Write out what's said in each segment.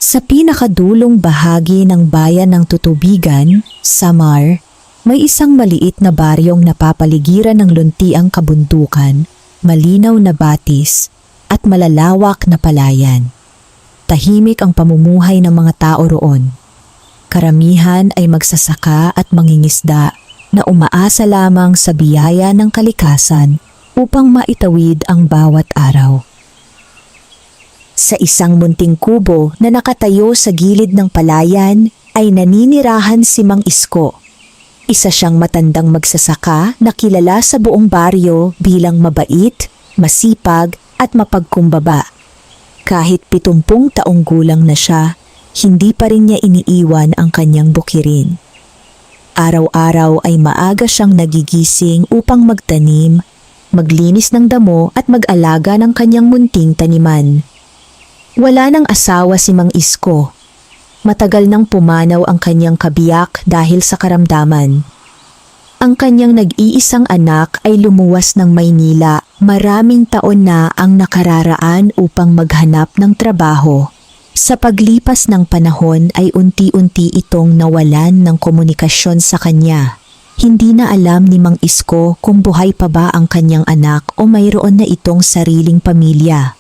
Sa pinakadulong bahagi ng bayan ng Tutubigan, Samar, may isang maliit na baryong napapaligiran ng luntiang kabundukan, malinaw na batis, at malalawak na palayan. Tahimik ang pamumuhay ng mga tao roon. Karamihan ay magsasaka at mangingisda na umaasa lamang sa biyaya ng kalikasan upang maitawid ang bawat araw. Sa isang munting kubo na nakatayo sa gilid ng palayan ay naninirahan si Mang Isko. Isa siyang matandang magsasaka na kilala sa buong baryo bilang mabait, masipag at mapagkumbaba. Kahit 70 taong gulang na siya, hindi pa rin niya iniiwan ang kanyang bukirin. Araw-araw ay maaga siyang nagigising upang magtanim, maglinis ng damo at mag-alaga ng kanyang munting taniman. Wala nang asawa si Mang Isko. Matagal nang pumanaw ang kanyang kabiyak dahil sa karamdaman. Ang kanyang nag-iisang anak ay lumuwas ng Maynila. Maraming taon na ang nakararaan upang maghanap ng trabaho. Sa paglipas ng panahon ay unti-unti itong nawalan ng komunikasyon sa kanya. Hindi na alam ni Mang Isko kung buhay pa ba ang kanyang anak o mayroon na itong sariling pamilya.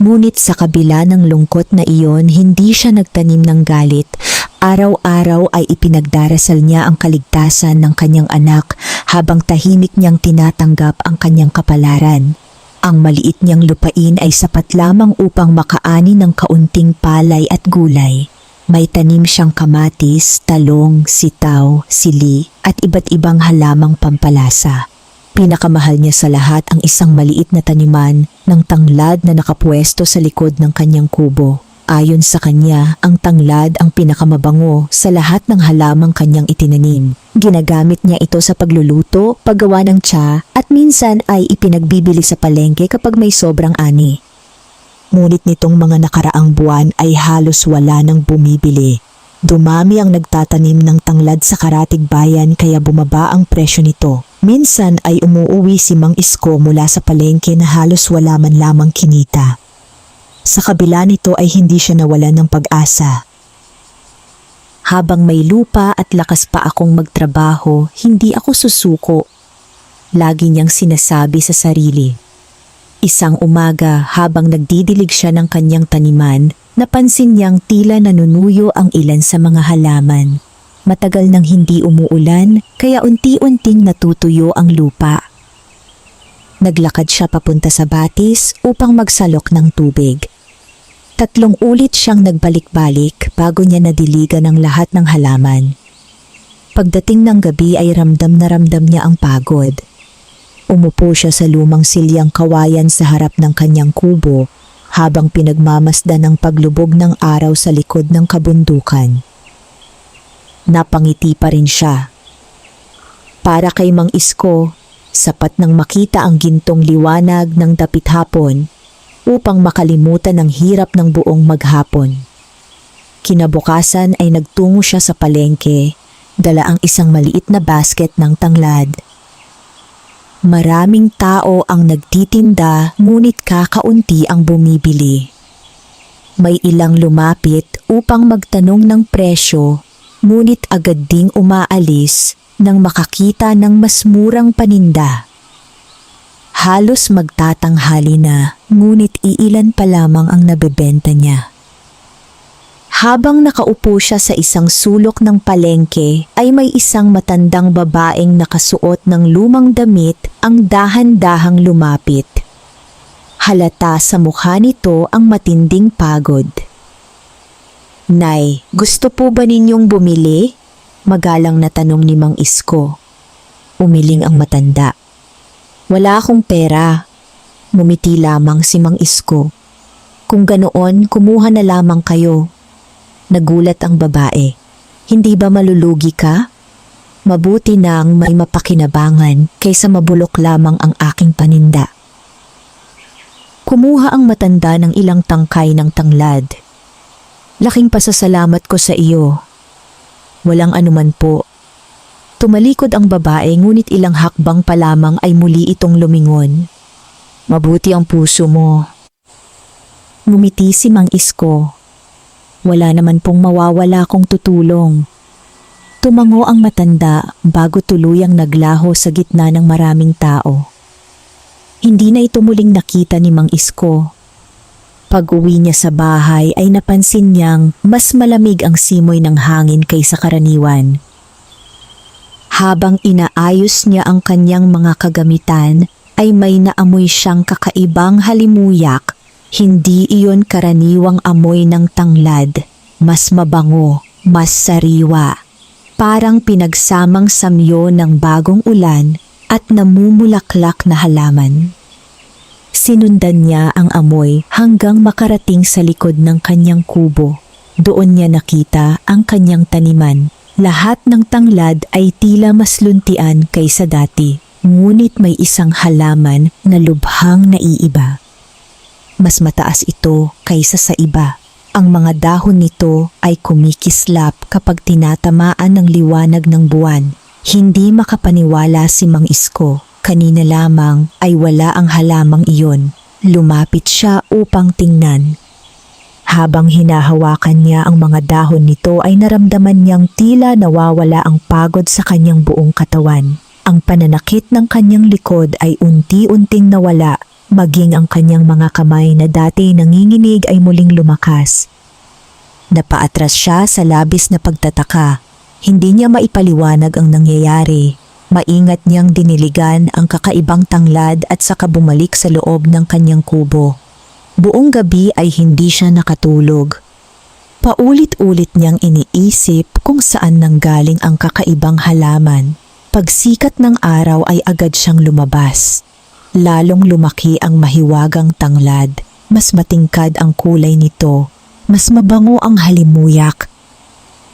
Ngunit sa kabila ng lungkot na iyon, hindi siya nagtanim ng galit. Araw-araw ay ipinagdarasal niya ang kaligtasan ng kanyang anak habang tahimik niyang tinatanggap ang kanyang kapalaran. Ang maliit niyang lupain ay sapat lamang upang makaani ng kaunting palay at gulay. May tanim siyang kamatis, talong, sitaw, sili at iba't ibang halamang pampalasa. Pinakamahal niya sa lahat ang isang maliit na taniman ng tanglad na nakapwesto sa likod ng kanyang kubo. Ayon sa kanya, ang tanglad ang pinakamabango sa lahat ng halamang kanyang itinanim. Ginagamit niya ito sa pagluluto, paggawa ng tsa at minsan ay ipinagbibili sa palengke kapag may sobrang ani. Ngunit nitong mga nakaraang buwan ay halos wala nang bumibili. Dumami ang nagtatanim ng tanglad sa karatig bayan kaya bumaba ang presyo nito. Minsan ay umuuwi si Mang Isko mula sa palengke na halos wala man lamang kinita. Sa kabila nito ay hindi siya nawalan ng pag-asa. Habang may lupa at lakas pa akong magtrabaho, hindi ako susuko. Lagi niyang sinasabi sa sarili. Isang umaga habang nagdidilig siya ng kanyang taniman, napansin niyang tila nanunuyo ang ilan sa mga halaman. Matagal nang hindi umuulan, kaya unti-unting natutuyo ang lupa. Naglakad siya papunta sa batis upang magsalok ng tubig. 3 ulit siyang nagbalik-balik bago niya nadiligan ang lahat ng halaman. Pagdating ng gabi ay ramdam na ramdam niya ang pagod. Umupo siya sa lumang silyang kawayan sa harap ng kanyang kubo habang pinagmamasdan ang paglubog ng araw sa likod ng kabundukan. Napangiti pa rin siya. Para kay Mang Isko, sapat nang makita ang gintong liwanag ng dapit hapon upang makalimutan ang hirap ng buong maghapon. Kinabukasan ay nagtungo siya sa palengke, dala ang isang maliit na basket ng tanglad. Maraming tao ang nagtitinda ngunit kakaunti ang bumibili. May ilang lumapit upang magtanong ng presyo, ngunit agad ding umaalis nang makakita ng mas murang paninda. Halos magtatanghali na, ngunit iilan pa lamang ang nabebenta niya. Habang nakaupo siya sa isang sulok ng palengke, ay may isang matandang babaeng nakasuot ng lumang damit ang dahan-dahang lumapit. Halata sa mukha nito ang matinding pagod. "Nay, gusto po ba ninyong bumili?" Magalang na tanong ni Mang Isko. Umiling ang matanda. "Wala akong pera." Ngumiti lamang si Mang Isko. "Kung ganoon, kumuha na lamang kayo." Nagulat ang babae. "Hindi ba malulugi ka? Mabuti nang may mapakinabangan kaysa mabulok lamang ang aking paninda." Kumuha ang matanda ng ilang tangkay ng tanglad. "Laking pasasalamat ko sa iyo." "Walang anuman po." Tumalikod ang babae ngunit ilang hakbang pa lamang ay muli itong lumingon. "Mabuti ang puso mo." Ngumiti si Mang Isko. Wala naman pong mawawala kung tutulong. Tumango ang matanda bago tuluyang naglaho sa gitna ng maraming tao. Hindi na ito muling nakita ni Mang Isko. Pag-uwi niya sa bahay ay napansin niyang mas malamig ang simoy ng hangin kaysa karaniwan. Habang inaayos niya ang kanyang mga kagamitan ay may naamoy siyang kakaibang halimuyak. Hindi iyon karaniwang amoy ng tanglad, mas mabango, mas sariwa. Parang pinagsamang samyo ng bagong ulan at namumulaklak na halaman. Sinundan niya ang amoy hanggang makarating sa likod ng kanyang kubo. Doon niya nakita ang kanyang taniman. Lahat ng tanglad ay tila mas luntian kaysa dati, ngunit may isang halaman na lubhang naiiba. Mas mataas ito kaysa sa iba. Ang mga dahon nito ay kumikislap kapag tinatamaan ng liwanag ng buwan. Hindi makapaniwala si Mang Isko. Kanina lamang ay wala ang halamang iyon. Lumapit siya upang tingnan. Habang hinahawakan niya ang mga dahon nito ay naramdaman niyang tila nawawala ang pagod sa kanyang buong katawan. Ang pananakit ng kanyang likod ay unti-unting nawala. Maging ang kanyang mga kamay na dati nanginginig ay muling lumakas. Napaatras siya sa labis na pagtataka. Hindi niya maipaliwanag ang nangyayari. Maingat niyang diniligan ang kakaibang tanglad at saka bumalik sa loob ng kanyang kubo. Buong gabi ay hindi siya nakatulog. Paulit-ulit niyang iniisip kung saan nanggaling ang kakaibang halaman. Pagsikat ng araw ay agad siyang lumabas. Lalong lumaki ang mahiwagang tanglad. Mas matingkad ang kulay nito. Mas mabango ang halimuyak.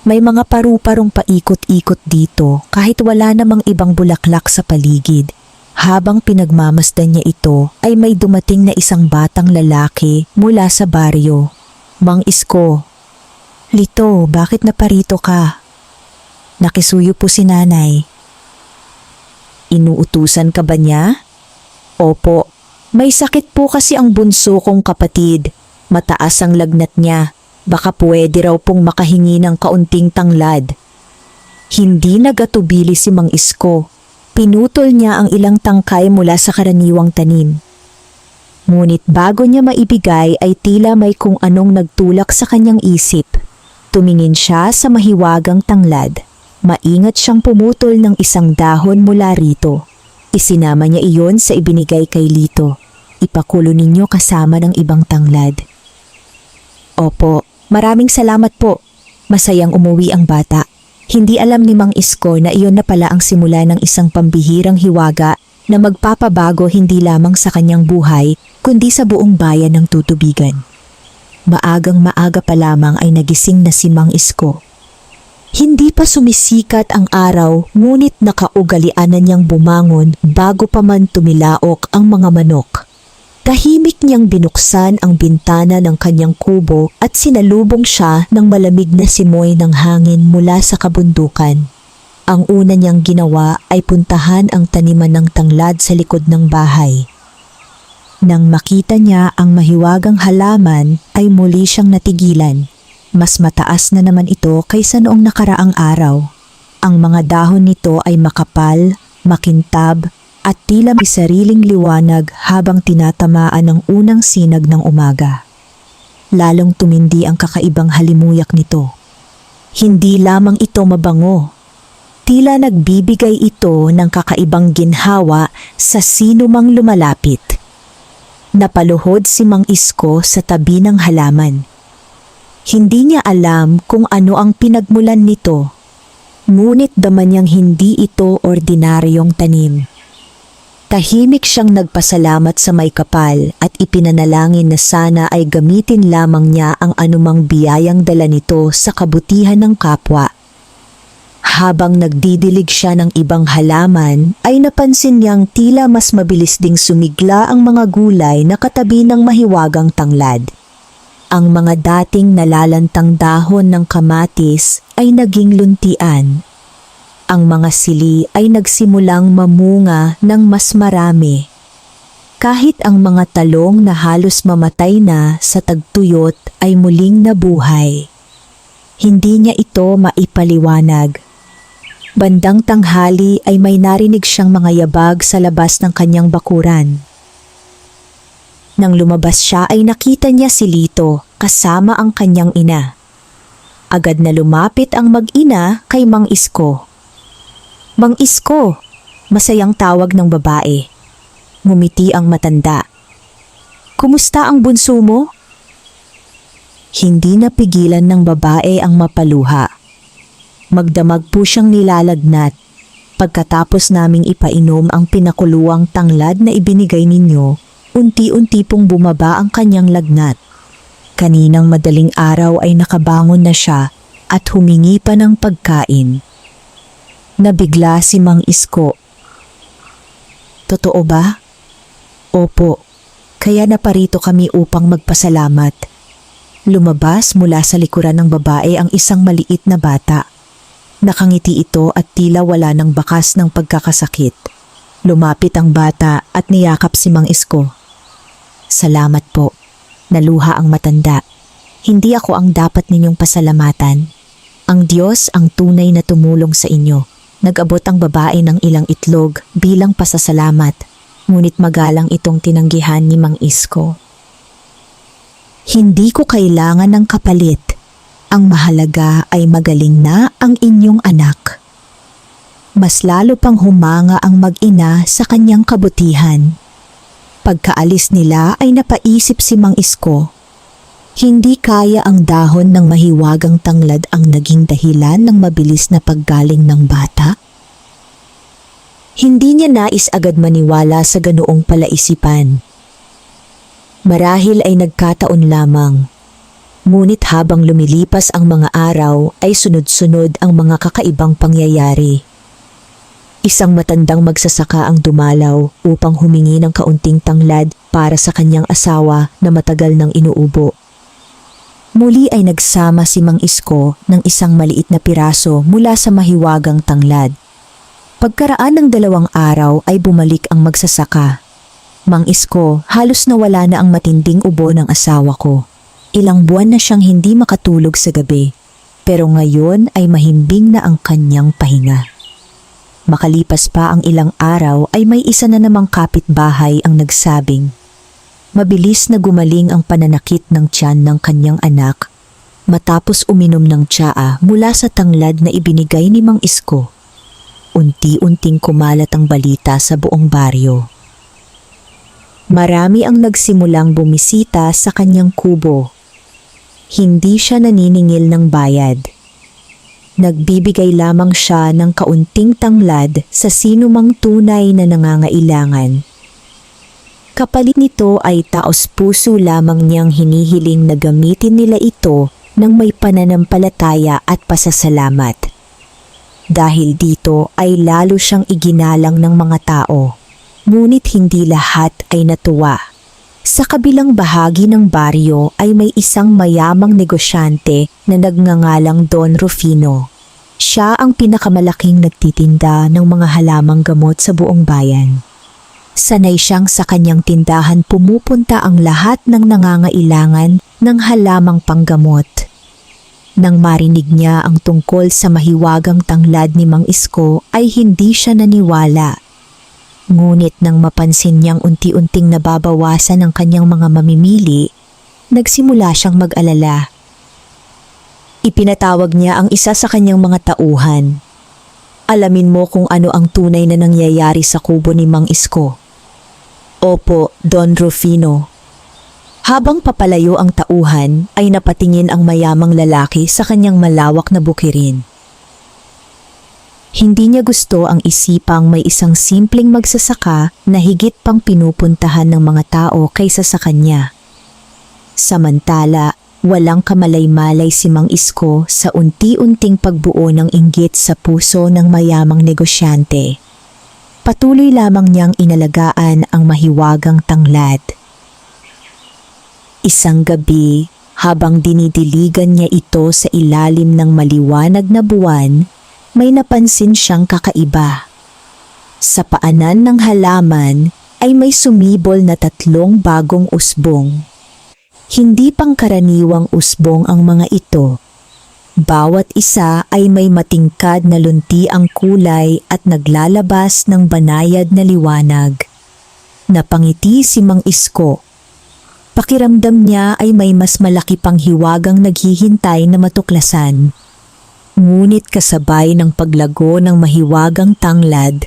May mga paru-parong paikot-ikot dito kahit wala namang ibang bulaklak sa paligid. Habang pinagmamasdan niya ito ay may dumating na isang batang lalaki mula sa baryo. Mang Isko, "Lito, bakit naparito ka?" "Nakisuyo po si nanay." "Inuutusan ka ba niya?" "Opo, may sakit po kasi ang bunso kong kapatid. Mataas ang lagnat niya. Baka pwede raw pong makahingi ng kaunting tanglad." Hindi nagatubili si Mang Isko. Pinutol niya ang ilang tangkay mula sa karaniwang tanim. Ngunit bago niya maibigay ay tila may kung anong nagtulak sa kanyang isip. Tumingin siya sa mahiwagang tanglad. Maingat siyang pumutol ng isang dahon mula rito. Isinama niya iyon sa ibinigay kay Lito. "Ipakulo ninyo kasama ng ibang tanglad." "Opo, maraming salamat po." Masayang umuwi ang bata. Hindi alam ni Mang Isko na iyon na pala ang simula ng isang pambihirang hiwaga na magpapabago hindi lamang sa kanyang buhay kundi sa buong bayan ng Tutubigan. Maagang maaga pa lamang ay nagising na si Mang Isko. Hindi pa sumisikat ang araw ngunit nakaugalianan niyang bumangon bago pa man tumilaok ang mga manok. Tahimik niyang binuksan ang bintana ng kanyang kubo at sinalubong siya ng malamig na simoy ng hangin mula sa kabundukan. Ang una niyang ginawa ay puntahan ang taniman ng tanglad sa likod ng bahay. Nang makita niya ang mahiwagang halaman ay muli siyang natigilan. Mas mataas na naman ito kaysa noong nakaraang araw. Ang mga dahon nito ay makapal, makintab, at tila may sariling liwanag habang tinatamaan ng unang sinag ng umaga. Lalong tumindi ang kakaibang halimuyak nito. Hindi lamang ito mabango. Tila nagbibigay ito ng kakaibang ginhawa sa sino mang lumalapit. Napaluhod si Mang Isko sa tabi ng halaman. Hindi niya alam kung ano ang pinagmulan nito. Ngunit dama niyang hindi ito ordinaryong tanim. Tahimik siyang nagpasalamat sa may kapal at ipinanalangin na sana ay gamitin lamang niya ang anumang biyayang dala nito sa kabutihan ng kapwa. Habang nagdidilig siya ng ibang halaman, ay napansin niyang tila mas mabilis ding sumigla ang mga gulay na katabi ng mahiwagang tanglad. Ang mga dating nalalantang dahon ng kamatis ay naging luntian. Ang mga sili ay nagsimulang mamunga ng mas marami. Kahit ang mga talong na halos mamatay na sa tagtuyot ay muling nabuhay. Hindi niya ito maipaliwanag. Bandang tanghali ay may narinig siyang mga yabag sa labas ng kanyang bakuran. Nang lumabas siya ay nakita niya si Lito kasama ang kanyang ina. Agad na lumapit ang mag-ina kay Mang Isko. "Mang Isko," masayang tawag ng babae. Ngumiti ang matanda. "Kumusta ang bunso mo?" Hindi napigilan ng babae ang mapaluha. Magdamag po siyang nilalagnat. "Pagkatapos naming ipainom ang pinakuluang tanglad na ibinigay ninyo, unti-unti pong bumaba ang kanyang lagnat. Kaninang madaling araw ay nakabangon na siya at humingi pa ng pagkain." Nabigla si Mang Isko. "Totoo ba?" "Opo, kaya naparito kami upang magpasalamat." Lumabas mula sa likuran ng babae ang isang maliit na bata. Nakangiti ito at tila wala ng bakas ng pagkakasakit. Lumapit ang bata at niyakap si Mang Isko. "Salamat po," naluha ang matanda. "Hindi ako ang dapat ninyong pasalamatan. Ang Diyos ang tunay na tumulong sa inyo." Nag-abot ang babae ng ilang itlog bilang pasasalamat, ngunit magalang itong tinanggihan ni Mang Isko. "Hindi ko kailangan ng kapalit. Ang mahalaga ay magaling na ang inyong anak." Mas lalo pang humanga ang mag-ina sa kanyang kabutihan. Pagkaalis nila ay napaisip si Mang Isko. Hindi kaya ang dahon ng mahiwagang tanglad ang naging dahilan ng mabilis na paggaling ng bata? Hindi niya nais agad maniwala sa ganoong palaisipan. Marahil ay nagkataon lamang. Ngunit habang lumilipas ang mga araw ay sunod-sunod ang mga kakaibang pangyayari. Isang matandang magsasaka ang dumalaw upang humingi ng kaunting tanglad para sa kanyang asawa na matagal nang inuubo. Muli ay nagsama si Mang Isko ng isang maliit na piraso mula sa mahiwagang tanglad. Pagkaraan ng 2 araw ay bumalik ang magsasaka. "Mang Isko, halos nawala na ang matinding ubo ng asawa ko. Ilang buwan na siyang hindi makatulog sa gabi, pero ngayon ay mahimbing na ang kanyang pahinga." Makalipas pa ang ilang araw ay may isa na namang kapitbahay ang nagsabing, mabilis na gumaling ang pananakit ng tiyan ng kanyang anak matapos uminom ng tsaa mula sa tanglad na ibinigay ni Mang Isko. Unti-unting kumalat ang balita sa buong baryo. Marami ang nagsimulang bumisita sa kanyang kubo. Hindi siya naniningil ng bayad. Nagbibigay lamang siya ng kaunting tanglad sa sinumang tunay na nangangailangan. Kapalit nito ay taos-puso lamang niyang hinihiling na gamitin nila ito ng may pananampalataya at pasasalamat. Dahil dito ay lalo siyang iginalang ng mga tao, ngunit hindi lahat ay natuwa. Sa kabilang bahagi ng baryo ay may isang mayamang negosyante na nagngangalang Don Rufino. Siya ang pinakamalaking nagtitinda ng mga halamang gamot sa buong bayan. Sanay siyang sa kanyang tindahan pumupunta ang lahat ng nangangailangan ng halamang panggamot. Nang marinig niya ang tungkol sa mahiwagang tanglad ni Mang Isko ay hindi siya naniwala. Ngunit nang mapansin niyang unti-unting nababawasan ang kanyang mga mamimili, nagsimula siyang mag-alala. Ipinatawag niya ang isa sa kanyang mga tauhan. "Alamin mo kung ano ang tunay na nangyayari sa kubo ni Mang Isko." "Opo, Don Rufino." Habang papalayo ang tauhan ay napatingin ang mayamang lalaki sa kanyang malawak na bukirin. Hindi niya gusto ang isipang may isang simpleng magsasaka na higit pang pinupuntahan ng mga tao kaysa sa kanya. Samantala, walang kamalay-malay si Mang Isko sa unti-unting pagbuo ng inggit sa puso ng mayamang negosyante. Patuloy lamang niyang inalagaan ang mahiwagang tanglad. Isang gabi, habang dinidiligan niya ito sa ilalim ng maliwanag na buwan, may napansin siyang kakaiba. Sa paanan ng halaman ay may sumibol na 3 bagong usbong. Hindi pangkaraniwang usbong ang mga ito. Bawat isa ay may matingkad na lunti ang kulay at naglalabas ng banayad na liwanag. Napangiti si Mang Isko. Pakiramdam niya ay may mas malaki pang hiwagang naghihintay na matuklasan. Ngunit kasabay ng paglago ng mahiwagang tanglad,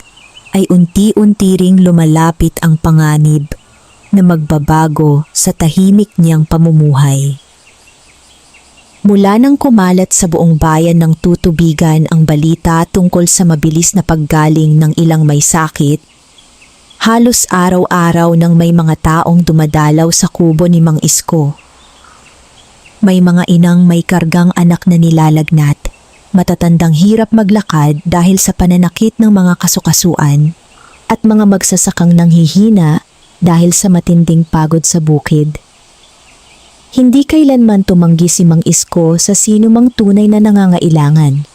ay unti-unti ring lumalapit ang panganib na magbabago sa tahimik niyang pamumuhay. Mula nang kumalat sa buong bayan ng tutubigan ang balita tungkol sa mabilis na paggaling ng ilang may sakit, halos araw-araw nang may mga taong dumadalaw sa kubo ni Mang Isko. May mga inang may kargang anak na nilalagnat, matatandang hirap maglakad dahil sa pananakit ng mga kasukasuan, at mga magsasakang nanghihina dahil sa matinding pagod sa bukid. Hindi kailanman tumanggi si Mang Isko sa sino mang tunay na nangangailangan.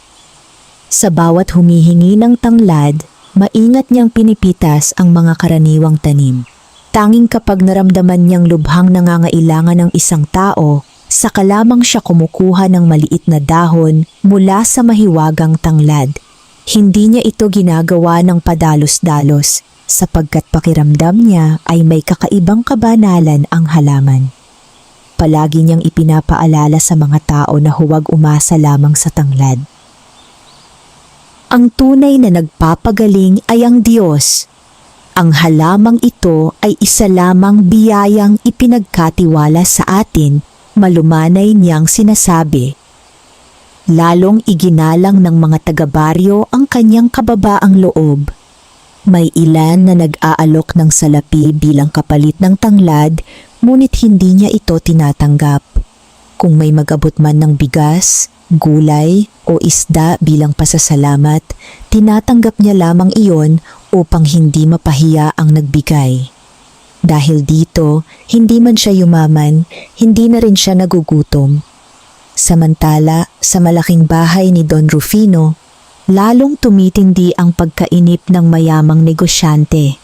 Sa bawat humihingi ng tanglad, maingat niyang pinipitas ang mga karaniwang tanim. Tanging kapag naramdaman niyang lubhang nangangailangan ng isang tao, saka lamang siya kumukuha ng maliit na dahon mula sa mahiwagang tanglad. Hindi niya ito ginagawa ng padalos-dalos sapagkat pakiramdam niya ay may kakaibang kabanalan ang halaman. Palagi niyang ipinapaalala sa mga tao na huwag umasa lamang sa tanglad. Ang tunay na nagpapagaling ay ang Diyos. Ang halamang ito ay isa lamang biyayang ipinagkatiwala sa atin, malumanay niyang sinasabi. Lalong iginalang ng mga taga-baryo ang kanyang kababaang loob. May ilan na nag-aalok ng salapi bilang kapalit ng tanglad, ngunit hindi niya ito tinatanggap. Kung may mag-abot man ng bigas, gulay o isda bilang pasasalamat, tinatanggap niya lamang iyon upang hindi mapahiya ang nagbigay. Dahil dito, hindi man siya yumaman, hindi na rin siya nagugutom. Samantala, sa malaking bahay ni Don Rufino, lalong tumitindi ang pagkainip ng mayamang negosyante.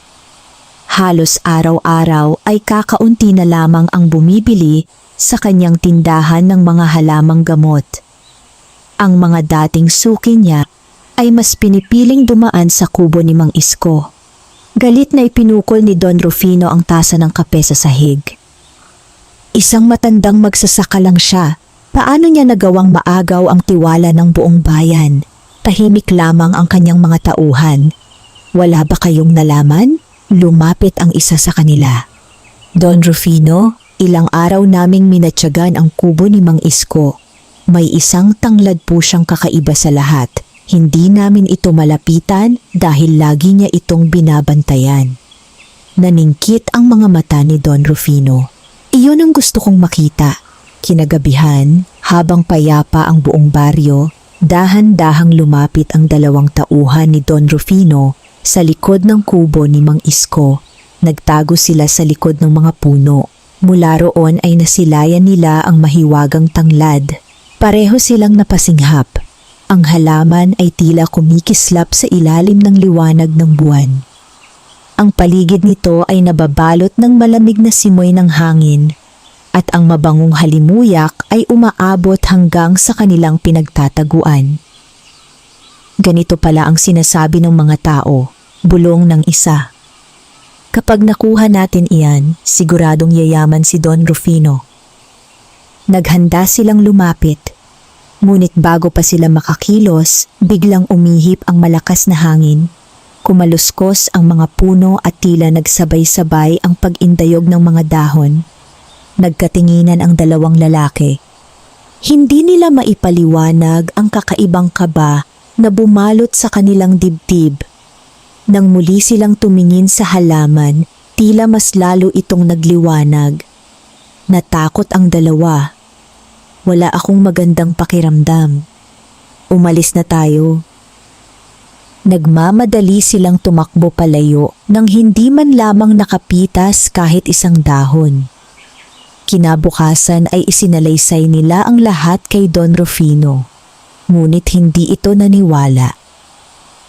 Halos araw-araw ay kakaunti na lamang ang bumibili sa kanyang tindahan ng mga halamang gamot. Ang mga dating suki niya ay mas pinipiling dumaan sa kubo ni Mang Isko. Galit na ipinukol ni Don Rufino ang tasa ng kape sa sahig. Isang matandang magsasaka lang siya. Paano niya nagawang maagaw ang tiwala ng buong bayan? Tahimik lamang ang kanyang mga tauhan. Wala ba kayong nalaman? Lumapit ang isa sa kanila. Don Rufino, ilang araw naming minatyagan ang kubo ni Mang Isko. May isang tanglad po siyang kakaiba sa lahat. Hindi namin ito malapitan dahil lagi niya itong binabantayan. Naningkit ang mga mata ni Don Rufino. Iyon ang gusto kong makita. Kinagabihan, habang payapa ang buong baryo, dahan-dahang lumapit ang dalawang tauhan ni Don Rufino sa likod ng kubo ni Mang Isko. Nagtago sila sa likod ng mga puno. Mula roon ay nasilayan nila ang mahiwagang tanglad. Pareho silang napasinghap. Ang halaman ay tila kumikislap sa ilalim ng liwanag ng buwan. Ang paligid nito ay nababalot ng malamig na simoy ng hangin at ang mabangong halimuyak ay umaabot hanggang sa kanilang pinagtataguan. Ganito pala ang sinasabi ng mga tao, bulong ng isa. Kapag nakuha natin iyan, siguradong yayaman si Don Rufino. Naghanda silang lumapit. Ngunit bago pa sila makakilos, biglang umihip ang malakas na hangin. Kumaluskos ang mga puno at tila nagsabay-sabay ang pag-indayog ng mga dahon. Nagkatinginan ang dalawang lalaki. Hindi nila maipaliwanag ang kakaibang kaba na bumalot sa kanilang dibdib. Nang muli silang tumingin sa halaman, tila mas lalo itong nagliwanag. Natakot ang dalawa. Wala akong magandang pakiramdam. Umalis na tayo. Nagmamadali silang tumakbo palayo nang hindi man lamang nakapitas kahit isang dahon. Kinabukasan ay isinalaysay nila ang lahat kay Don Rufino. Ngunit hindi ito naniwala.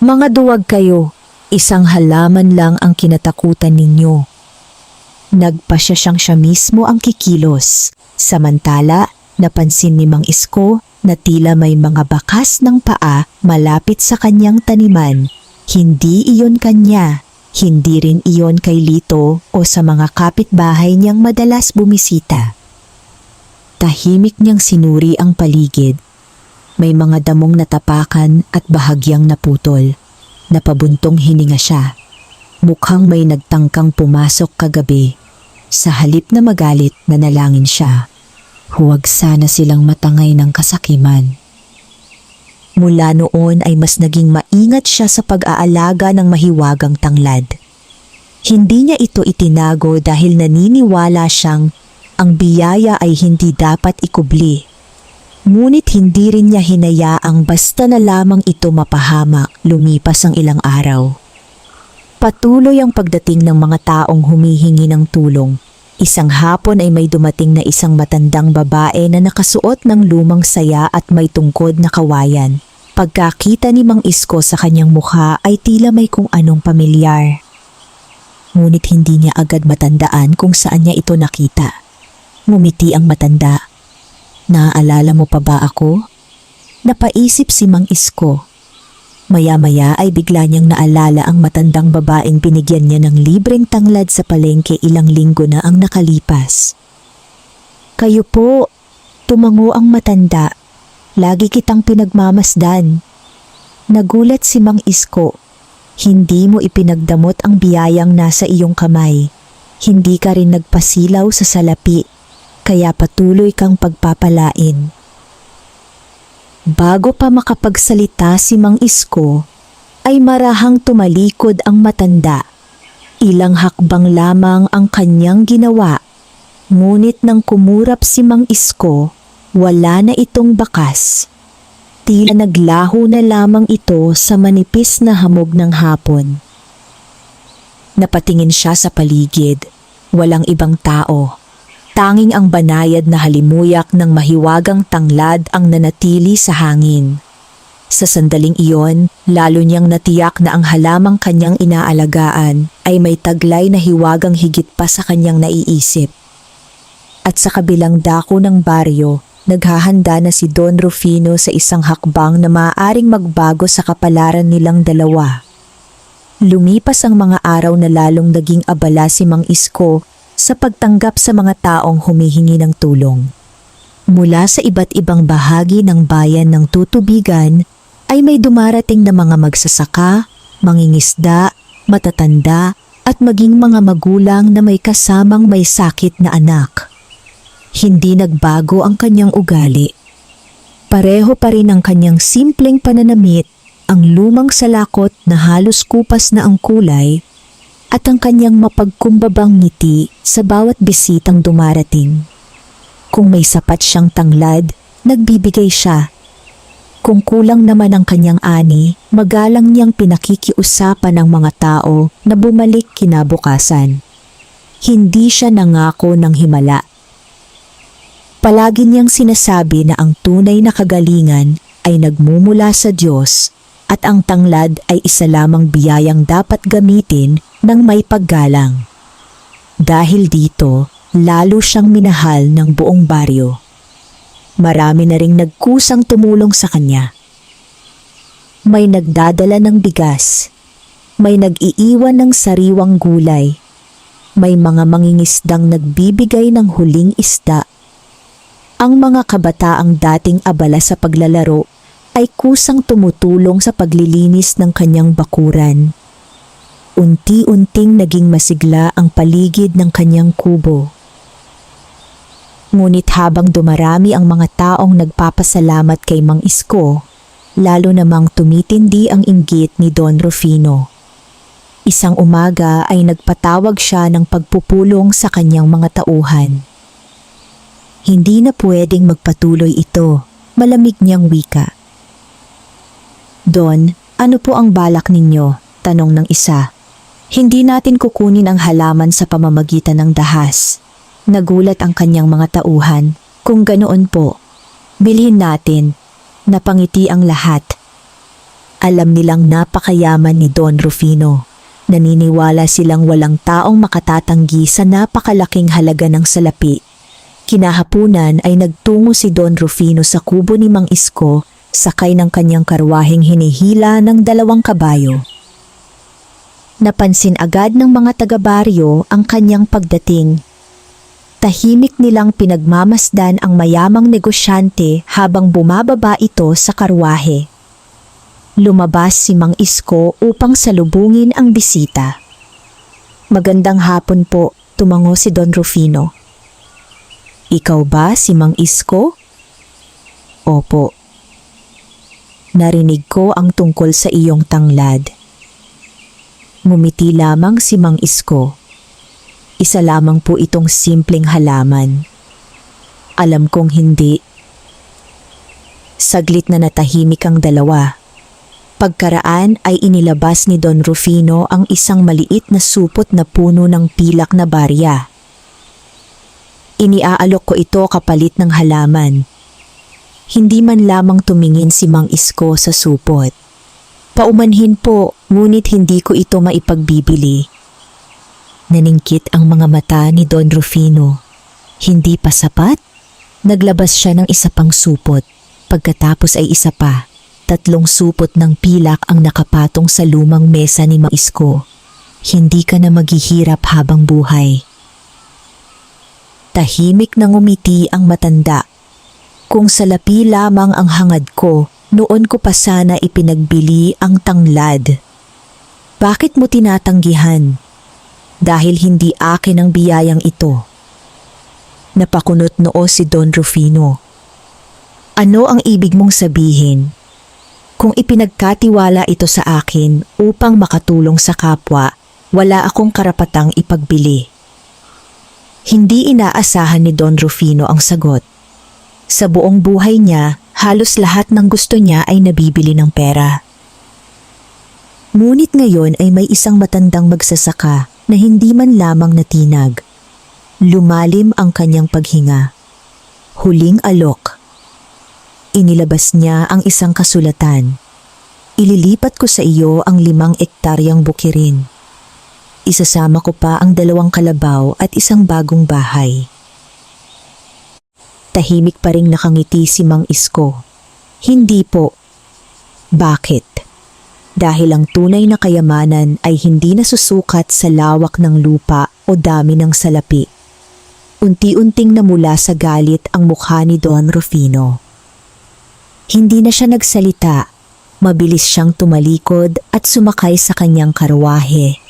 Mga duwag kayo, isang halaman lang ang kinatakutan ninyo. Nagpasya siya mismo ang kikilos. Samantala, napansin ni Mang Isko na tila may mga bakas ng paa malapit sa kanyang taniman. Hindi iyon kanya, hindi rin iyon kay Lito o sa mga kapitbahay niyang madalas bumisita. Tahimik niyang sinuri ang paligid. May mga damong natapakan at bahagyang naputol. Napabuntong hininga siya. Mukhang may nagtangkang pumasok kagabi. Sa halip na magalit, nanalangin siya. Huwag sana silang matangay ng kasakiman. Mula noon ay mas naging maingat siya sa pag-aalaga ng mahiwagang tanglad. Hindi niya ito itinago dahil naniniwala siyang ang biyaya ay hindi dapat ikubli. Ngunit hindi rin niya hinayaang basta na lamang ito mapahamak. Lumipas ang ilang araw. Patuloy ang pagdating ng mga taong humihingi ng tulong. Isang hapon ay may dumating na isang matandang babae na nakasuot ng lumang saya at may tungkod na kawayan. Pagkakita ni Mang Isko sa kanyang mukha ay tila may kung anong pamilyar. Ngunit hindi niya agad matandaan kung saan niya ito nakita. Ngumiti ang matanda. Naaalala mo pa ba ako? Napaisip si Mang Isko. Maya-maya ay bigla niyang naalala ang matandang babaeng binigyan niya ng libreng tanglad sa palengke ilang linggo na ang nakalipas. Kayo po, tumango ang matanda. Lagi kitang pinagmamasdan. Nagulat si Mang Isko. Hindi mo ipinagdamot ang biyayang nasa iyong kamay. Hindi ka rin nagpasilaw sa salapi, kaya patuloy kang pagpapalain. Bago pa makapagsalita si Mang Isko, ay marahang tumalikod ang matanda. Ilang hakbang lamang ang kanyang ginawa, ngunit nang kumurap si Mang Isko, wala na itong bakas. Tila naglaho na lamang ito sa manipis na hamog ng hapon. Napatingin siya sa paligid, walang ibang tao. Tanging ang banayad na halimuyak ng mahiwagang tanglad ang nanatili sa hangin. Sa sandaling iyon, lalo niyang natiyak na ang halamang kanyang inaalagaan ay may taglay na hiwagang higit pa sa kanyang naiisip. At sa kabilang dako ng baryo, naghahanda na si Don Rufino sa isang hakbang na maaaring magbago sa kapalaran nilang dalawa. Lumipas ang mga araw na lalong naging abala si Mang Isko sa pagtanggap sa mga taong humihingi ng tulong. Mula sa iba't ibang bahagi ng bayan ng Tutubigan ay may dumarating na mga magsasaka, mangingisda, matatanda at maging mga magulang na may kasamang may sakit na anak. Hindi nagbago ang kanyang ugali. Pareho pa rin ang kanyang simpleng pananamit, ang lumang salakot na halos kupas na ang kulay at ang kanyang mapagkumbabang ngiti sa bawat bisitang dumarating. Kung may sapat siyang tanglad, nagbibigay siya. Kung kulang naman ang kanyang ani, magalang niyang pinakikiusapan ng mga tao na bumalik kinabukasan. Hindi siya nangako ng himala. Palagi niyang sinasabi na ang tunay na kagalingan ay nagmumula sa Diyos at ang tanglad ay isa lamang biyayang dapat gamitin ng may paggalang. Dahil dito, lalo siyang minahal ng buong baryo. Marami na ring nagkusang tumulong sa kanya. May nagdadala ng bigas, may nag-iiwan ng sariwang gulay, may mga mangingisdang nagbibigay ng huling isda. Ang mga kabataang dating abala sa paglalaro ay kusang tumutulong sa paglilinis ng kanyang bakuran. Unti-unting naging masigla ang paligid ng kanyang kubo. Ngunit habang dumarami ang mga taong nagpapasalamat kay Mang Isko, lalo namang tumitindi ang inggit ni Don Rufino. Isang umaga ay nagpatawag siya ng pagpupulong sa kanyang mga tauhan. Hindi na pwedeng magpatuloy ito, malamig niyang wika. Don, ano po ang balak ninyo? Tanong ng isa. Hindi natin kukunin ang halaman sa pamamagitan ng dahas. Nagulat ang kanyang mga tauhan. Kung ganoon po, bilhin natin. Napangiti ang lahat. Alam nilang napakayaman ni Don Rufino. Naniniwala silang walang taong makatatanggi sa napakalaking halaga ng salapi. Kinahapunan ay nagtungo si Don Rufino sa kubo ni Mang Isko sakay ng kanyang karwaheng hinihila ng 2 kabayo. Napansin agad ng mga taga-baryo ang kanyang pagdating. Tahimik nilang pinagmamasdan ang mayamang negosyante habang bumababa ito sa karwahe. Lumabas si Mang Isko upang salubungin ang bisita. "Magandang hapon po," tumango si Don Rufino. "Ikaw ba si Mang Isko?" "Opo." "Narinig ko ang tungkol sa iyong tanglad." Ngumiti lamang si Mang Isko. "Isa lamang po itong simpleng halaman." "Alam kong hindi." Saglit na natahimik ang dalawa. Pagkaraan ay inilabas ni Don Rufino ang isang maliit na supot na puno ng pilak na barya. "Iniaalok ko ito kapalit ng halaman." Hindi man lamang tumingin si Mang Isko sa supot. "Paumanhin po, ngunit hindi ko ito maipagbibili." Naningkit ang mga mata ni Don Rufino. Hindi pa sapat? Naglabas siya ng isa pang supot. Pagkatapos ay isa pa. 3 supot ng pilak ang nakapatong sa lumang mesa ni Mang Isko. "Hindi ka na maghihirap habang buhay." Tahimik na ngumiti ang matanda. "Kung salapi lamang ang hangad ko, noon ko pa sana ipinagbili ang tanglad." "Bakit mo tinatanggihan?" "Dahil hindi akin ang biyayang ito." Napakunot noo si Don Rufino. "Ano ang ibig mong sabihin?" "Kung ipinagkatiwala ito sa akin upang makatulong sa kapwa, wala akong karapatang ipagbili." Hindi inaasahan ni Don Rufino ang sagot. Sa buong buhay niya, halos lahat ng gusto niya ay nabibili ng pera. Ngunit ngayon ay may isang matandang magsasaka na hindi man lamang natinag. Lumalim ang kanyang paghinga. Huling alok. Inilabas niya ang isang kasulatan. "Ililipat ko sa iyo ang 5 ektaryang bukirin. Isasama ko pa ang 2 kalabaw at isang bagong bahay." Tahimik pa ring nakangiti si Mang Isko. "Hindi po." "Bakit?" "Dahil ang tunay na kayamanan ay hindi nasusukat sa lawak ng lupa o dami ng salapi." Unti-unting namula sa galit ang mukha ni Don Rufino. Hindi na siya nagsalita. Mabilis siyang tumalikod at sumakay sa kanyang karwahe.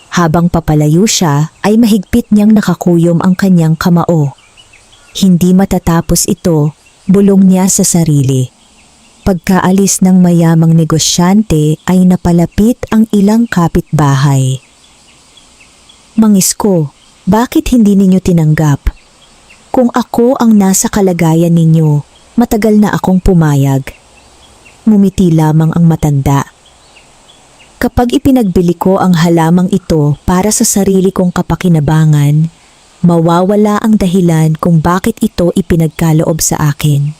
Habang papalayo siya ay mahigpit niyang nakakuyom ang kanyang kamao. Hindi matatapos ito, bulong niya sa sarili. Pagkaalis ng mayamang negosyante ay napalapit ang ilang kapitbahay. "Mang Isko, bakit hindi ninyo tinanggap? Kung ako ang nasa kalagayan ninyo, matagal na akong pumayag." Ngumiti lamang ang matanda. "Kapag ipinagbili ko ang halamang ito para sa sarili kong kapakinabangan, mawawala ang dahilan kung bakit ito ipinagkaloob sa akin."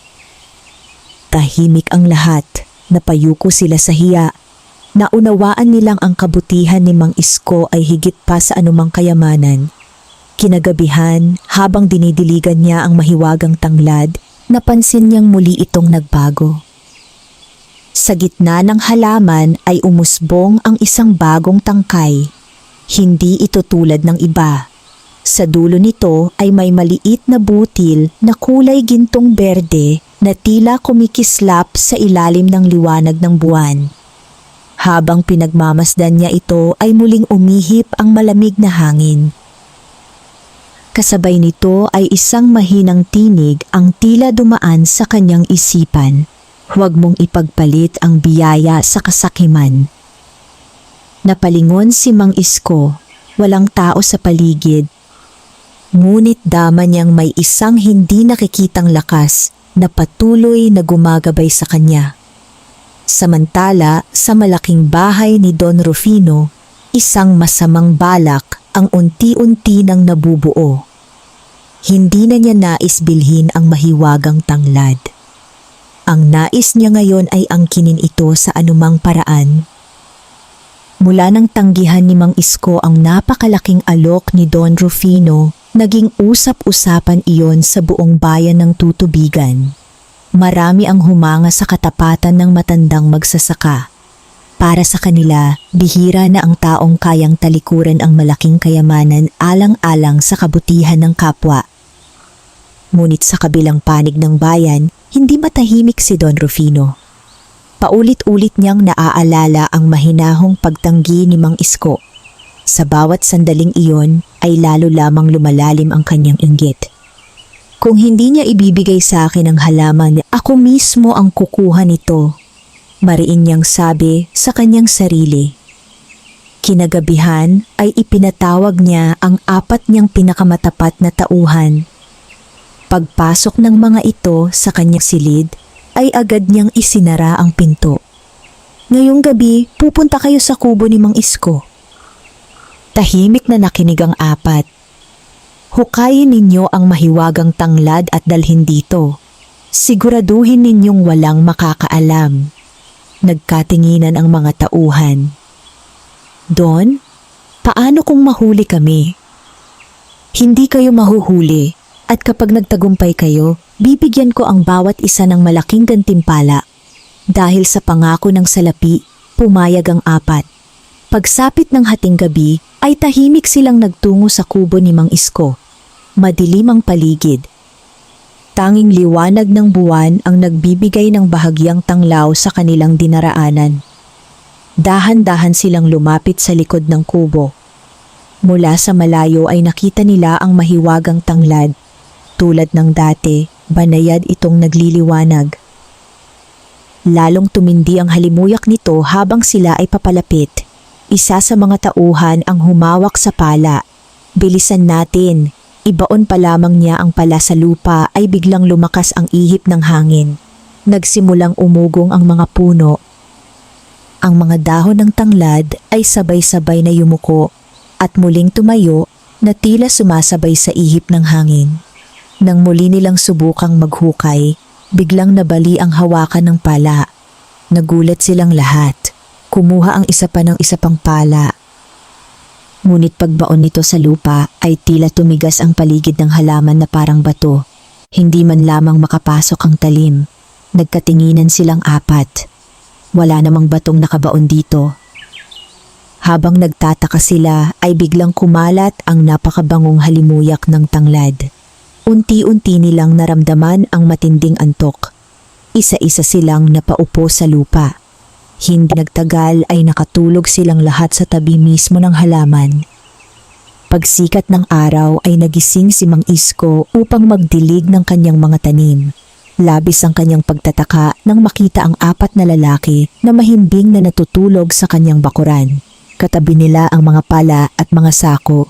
Tahimik ang lahat, napayuko sila sa hiya. Naunawaan nilang ang kabutihan ni Mang Isko ay higit pa sa anumang kayamanan. Kinagabihan, habang dinidiligan niya ang mahiwagang tanglad, napansin niyang muli itong nagbago. Sa gitna ng halaman ay umusbong ang isang bagong tangkay. Hindi ito tulad ng iba. Sa dulo nito ay may maliit na butil na kulay gintong berde na tila kumikislap sa ilalim ng liwanag ng buwan. Habang pinagmamasdan niya ito ay muling umihip ang malamig na hangin. Kasabay nito ay isang mahinang tinig ang tila dumaan sa kanyang isipan. "Huwag mong ipagpalit ang biyaya sa kasakiman." Napalingon si Mang Isko, walang tao sa paligid. Ngunit dama niyang may isang hindi nakikitang lakas na patuloy na gumagabay sa kanya. Samantala, sa malaking bahay ni Don Rufino, isang masamang balak ang unti-unti nang nabubuo. Hindi na niya nais bilhin ang mahiwagang tanglad. Ang nais niya ngayon ay angkinin ito sa anumang paraan. Mula nang tanggihan ni Mang Isko ang napakalaking alok ni Don Rufino, Naging usap-usapan iyon sa buong bayan ng Tutubigan. Marami ang humanga sa katapatan ng matandang magsasaka. Para sa kanila, bihira na ang taong kayang talikuran ang malaking kayamanan alang-alang sa kabutihan ng kapwa. Ngunit sa kabilang panig ng bayan, hindi matahimik si Don Rufino. Paulit-ulit niyang naaalala ang mahinahong pagtanggi ni Mang Isko. Sa bawat sandaling iyon ay lalo lamang lumalalim ang kanyang inggit. Kung hindi niya ibibigay sa akin ang halaman, ako mismo ang kukuha nito. Mariin niyang sabi sa kanyang sarili. Kinagabihan ay ipinatawag niya ang 4 niyang pinakamatapat na tauhan. Pagpasok ng mga ito sa kanyang silid, ay agad niyang isinara ang pinto. Ngayong gabi, pupunta kayo sa kubo ni Mang Isko. Tahimik na nakinig ang 4. Hukayin ninyo ang mahiwagang tanglad at dalhin dito. Siguraduhin ninyong walang makakaalam. Nagkatinginan ang mga tauhan. Don, paano kung mahuli kami? Hindi kayo mahuhuli at kapag nagtagumpay kayo, bibigyan ko ang bawat isa ng malaking gantimpala. Dahil sa pangako ng salapi, pumayag ang 4. Pagsapit ng hating gabi ay tahimik silang nagtungo sa kubo ni Mang Isko. Madilim ang paligid. Tanging liwanag ng buwan ang nagbibigay ng bahagyang tanglaw sa kanilang dinaraanan. Dahan-dahan silang lumapit sa likod ng kubo. Mula sa malayo ay nakita nila ang mahiwagang tanglad. Tulad ng dati, banayad itong nagliliwanag. Lalong tumindi ang halimuyak nito habang sila ay papalapit. Isa sa mga tauhan ang humawak sa pala. Bilisan natin. Ibaon pa lamang niya ang pala sa lupa ay biglang lumakas ang ihip ng hangin. Nagsimulang umugong ang mga puno. Ang mga dahon ng tanglad ay sabay-sabay na yumuko at muling tumayo na tila sumasabay sa ihip ng hangin. Nang muli nilang subukang maghukay, biglang nabali ang hawakan ng pala. Nagulat silang lahat. Kumuha ang isa pa ng isa pang pala. Ngunit pagbaon nito sa lupa ay tila tumigas ang paligid ng halaman na parang bato. Hindi man lamang makapasok ang talim. Nagkatinginan silang 4. Wala namang batong nakabaon dito. Habang nagtataka sila ay biglang kumalat ang napakabangong halimuyak ng tanglad. Unti-unti nilang naramdaman ang matinding antok. Isa-isa silang napaupo sa lupa. Hindi nagtagal ay nakatulog silang lahat sa tabi mismo ng halaman. Pagsikat ng araw ay nagising si Mang Isko upang magdilig ng kanyang mga tanim. Labis ang kanyang pagtataka nang makita ang 4 na lalaki na mahimbing na natutulog sa kanyang bakuran. Katabi nila ang mga pala at mga sako.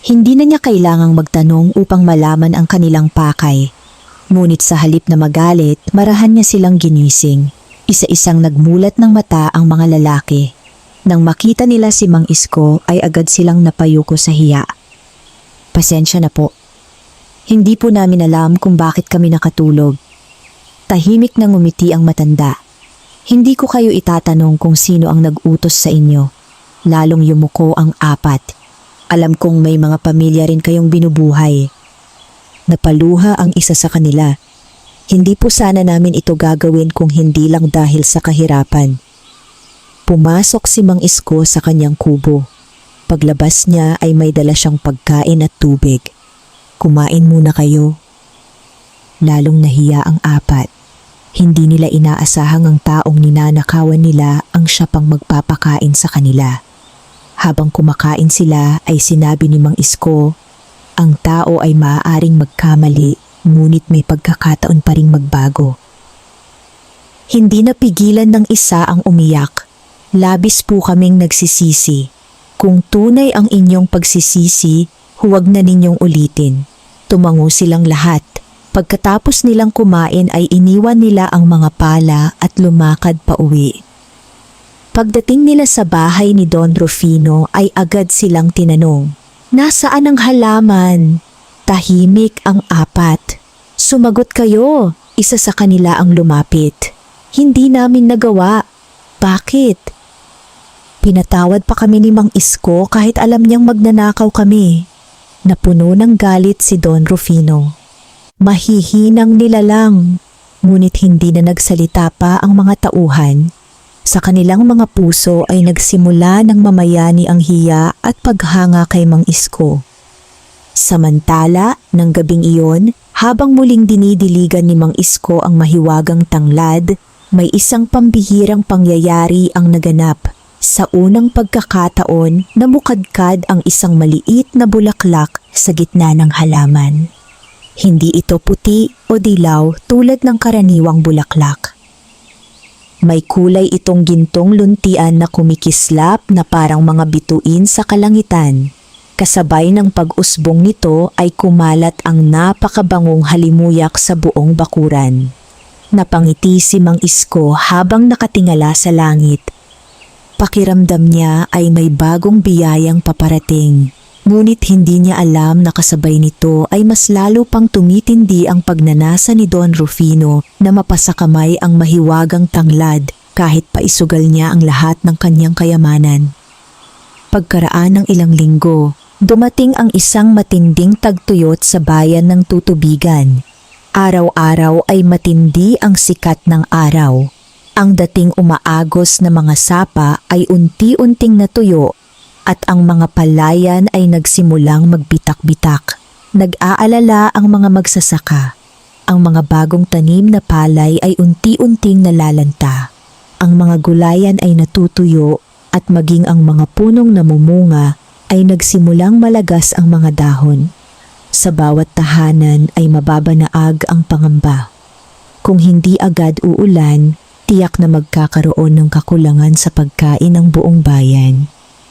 Hindi na niya kailangang magtanong upang malaman ang kanilang pakay. Ngunit sa halip na magalit, marahan niya silang ginising. Isa-isang nagmulat ng mata ang mga lalaki. Nang makita nila si Mang Isko ay agad silang napayuko sa hiya. Pasensya na po. Hindi po namin alam kung bakit kami nakatulog. Tahimik na ngumiti ang matanda. Hindi ko kayo itatanong kung sino ang nag-utos sa inyo. Lalong yumuko ang 4. Alam kong may mga pamilya rin kayong binubuhay. Napaluha ang isa sa kanila. Hindi po sana namin ito gagawin kung hindi lang dahil sa kahirapan. Pumasok si Mang Isko sa kanyang kubo. Paglabas niya ay may dala siyang pagkain at tubig. Kumain muna kayo. Lalong nahiya ang 4. Hindi nila inaasahang ang taong ninanakawan nila ang siya pang magpapakain sa kanila. Habang kumakain sila ay sinabi ni Mang Isko, ang tao ay maaaring magkamali. Ngunit may pagkakataon pa ring magbago. Hindi napigilan ng isa ang umiyak. Labis po kaming nagsisisi. Kung tunay ang inyong pagsisisi, huwag na ninyong ulitin. Tumango silang lahat. Pagkatapos nilang kumain ay iniwan nila ang mga pala at lumakad pa uwi. Pagdating nila sa bahay ni Don Rufino ay agad silang tinanong, "Nasaan ang halaman?" Tahimik ang 4. Sumagot kayo, isa sa kanila ang lumapit. Hindi namin nagawa. Bakit? Pinatawad pa kami ni Mang Isko kahit alam niyang magnanakaw kami. Napuno ng galit si Don Rufino. Mahihinang nilalang, ngunit hindi na nagsalita pa ang mga tauhan. Sa kanilang mga puso ay nagsimula ng mamayani ang hiya at paghanga kay Mang Isko. Samantala, ng gabing iyon, habang muling dinidiligan ni Mang Isko ang mahiwagang tanglad, may isang pambihirang pangyayari ang naganap. Sa unang pagkakataon, namukadkad ang isang maliit na bulaklak sa gitna ng halaman. Hindi ito puti o dilaw tulad ng karaniwang bulaklak. May kulay itong gintong luntian na kumikislap na parang mga bituin sa kalangitan. Kasabay ng pag-usbong nito ay kumalat ang napakabangong halimuyak sa buong bakuran. Napangiti si Mang Isko habang nakatingala sa langit. Pakiramdam niya ay may bagong biyayang paparating. Ngunit hindi niya alam na kasabay nito ay mas lalo pang tumitindi ang pagnanasa ni Don Rufino na mapasakamay ang mahiwagang tanglad kahit paisugal niya ang lahat ng kanyang kayamanan. Pagkaraan ng ilang linggo, dumating ang isang matinding tagtuyot sa bayan ng Tutubigan. Araw-araw ay matindi ang sikat ng araw. Ang dating umaagos na mga sapa ay unti-unting natuyo at ang mga palayan ay nagsimulang magbitak-bitak. Nag-aalala ang mga magsasaka. Ang mga bagong tanim na palay ay unti-unting nalalanta. Ang mga gulayan ay natutuyo at maging ang mga punong namumunga ay nagsimulang malagas ang mga dahon. Sa bawat tahanan ay mababanaag ang pangamba. Kung hindi agad uulan, tiyak na magkakaroon ng kakulangan sa pagkain ng buong bayan.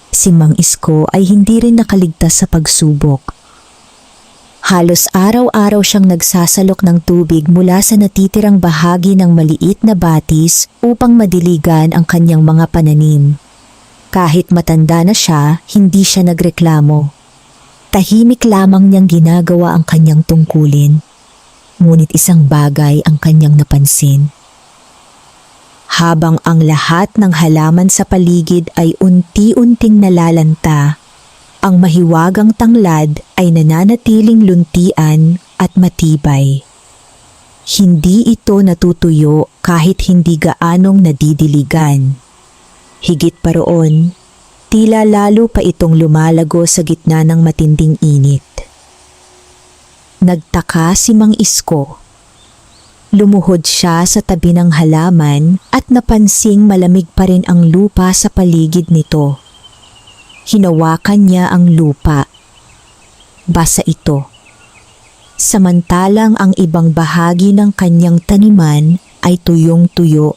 Si Mang Isko ay hindi rin nakaligtas sa pagsubok. Halos araw-araw siyang nagsasalok ng tubig mula sa natitirang bahagi ng maliit na batis upang madiligan ang kanyang mga pananim. Kahit matanda na siya, hindi siya nagreklamo. Tahimik lamang niyang ginagawa ang kanyang tungkulin. Ngunit isang bagay ang kanyang napansin. Habang ang lahat ng halaman sa paligid ay unti-unting nalalanta, ang mahiwagang tanglad ay nananatiling luntian at matibay. Hindi ito natutuyo kahit hindi gaanong nadidiligan. Higit pa roon, tila lalo pa itong lumalago sa gitna ng matinding init. Nagtaka si Mang Isko. Lumuhod siya sa tabi ng halaman at napansing malamig pa rin ang lupa sa paligid nito. Hinawakan niya ang lupa. Basa ito. Samantalang ang ibang bahagi ng kanyang taniman ay tuyong-tuyo.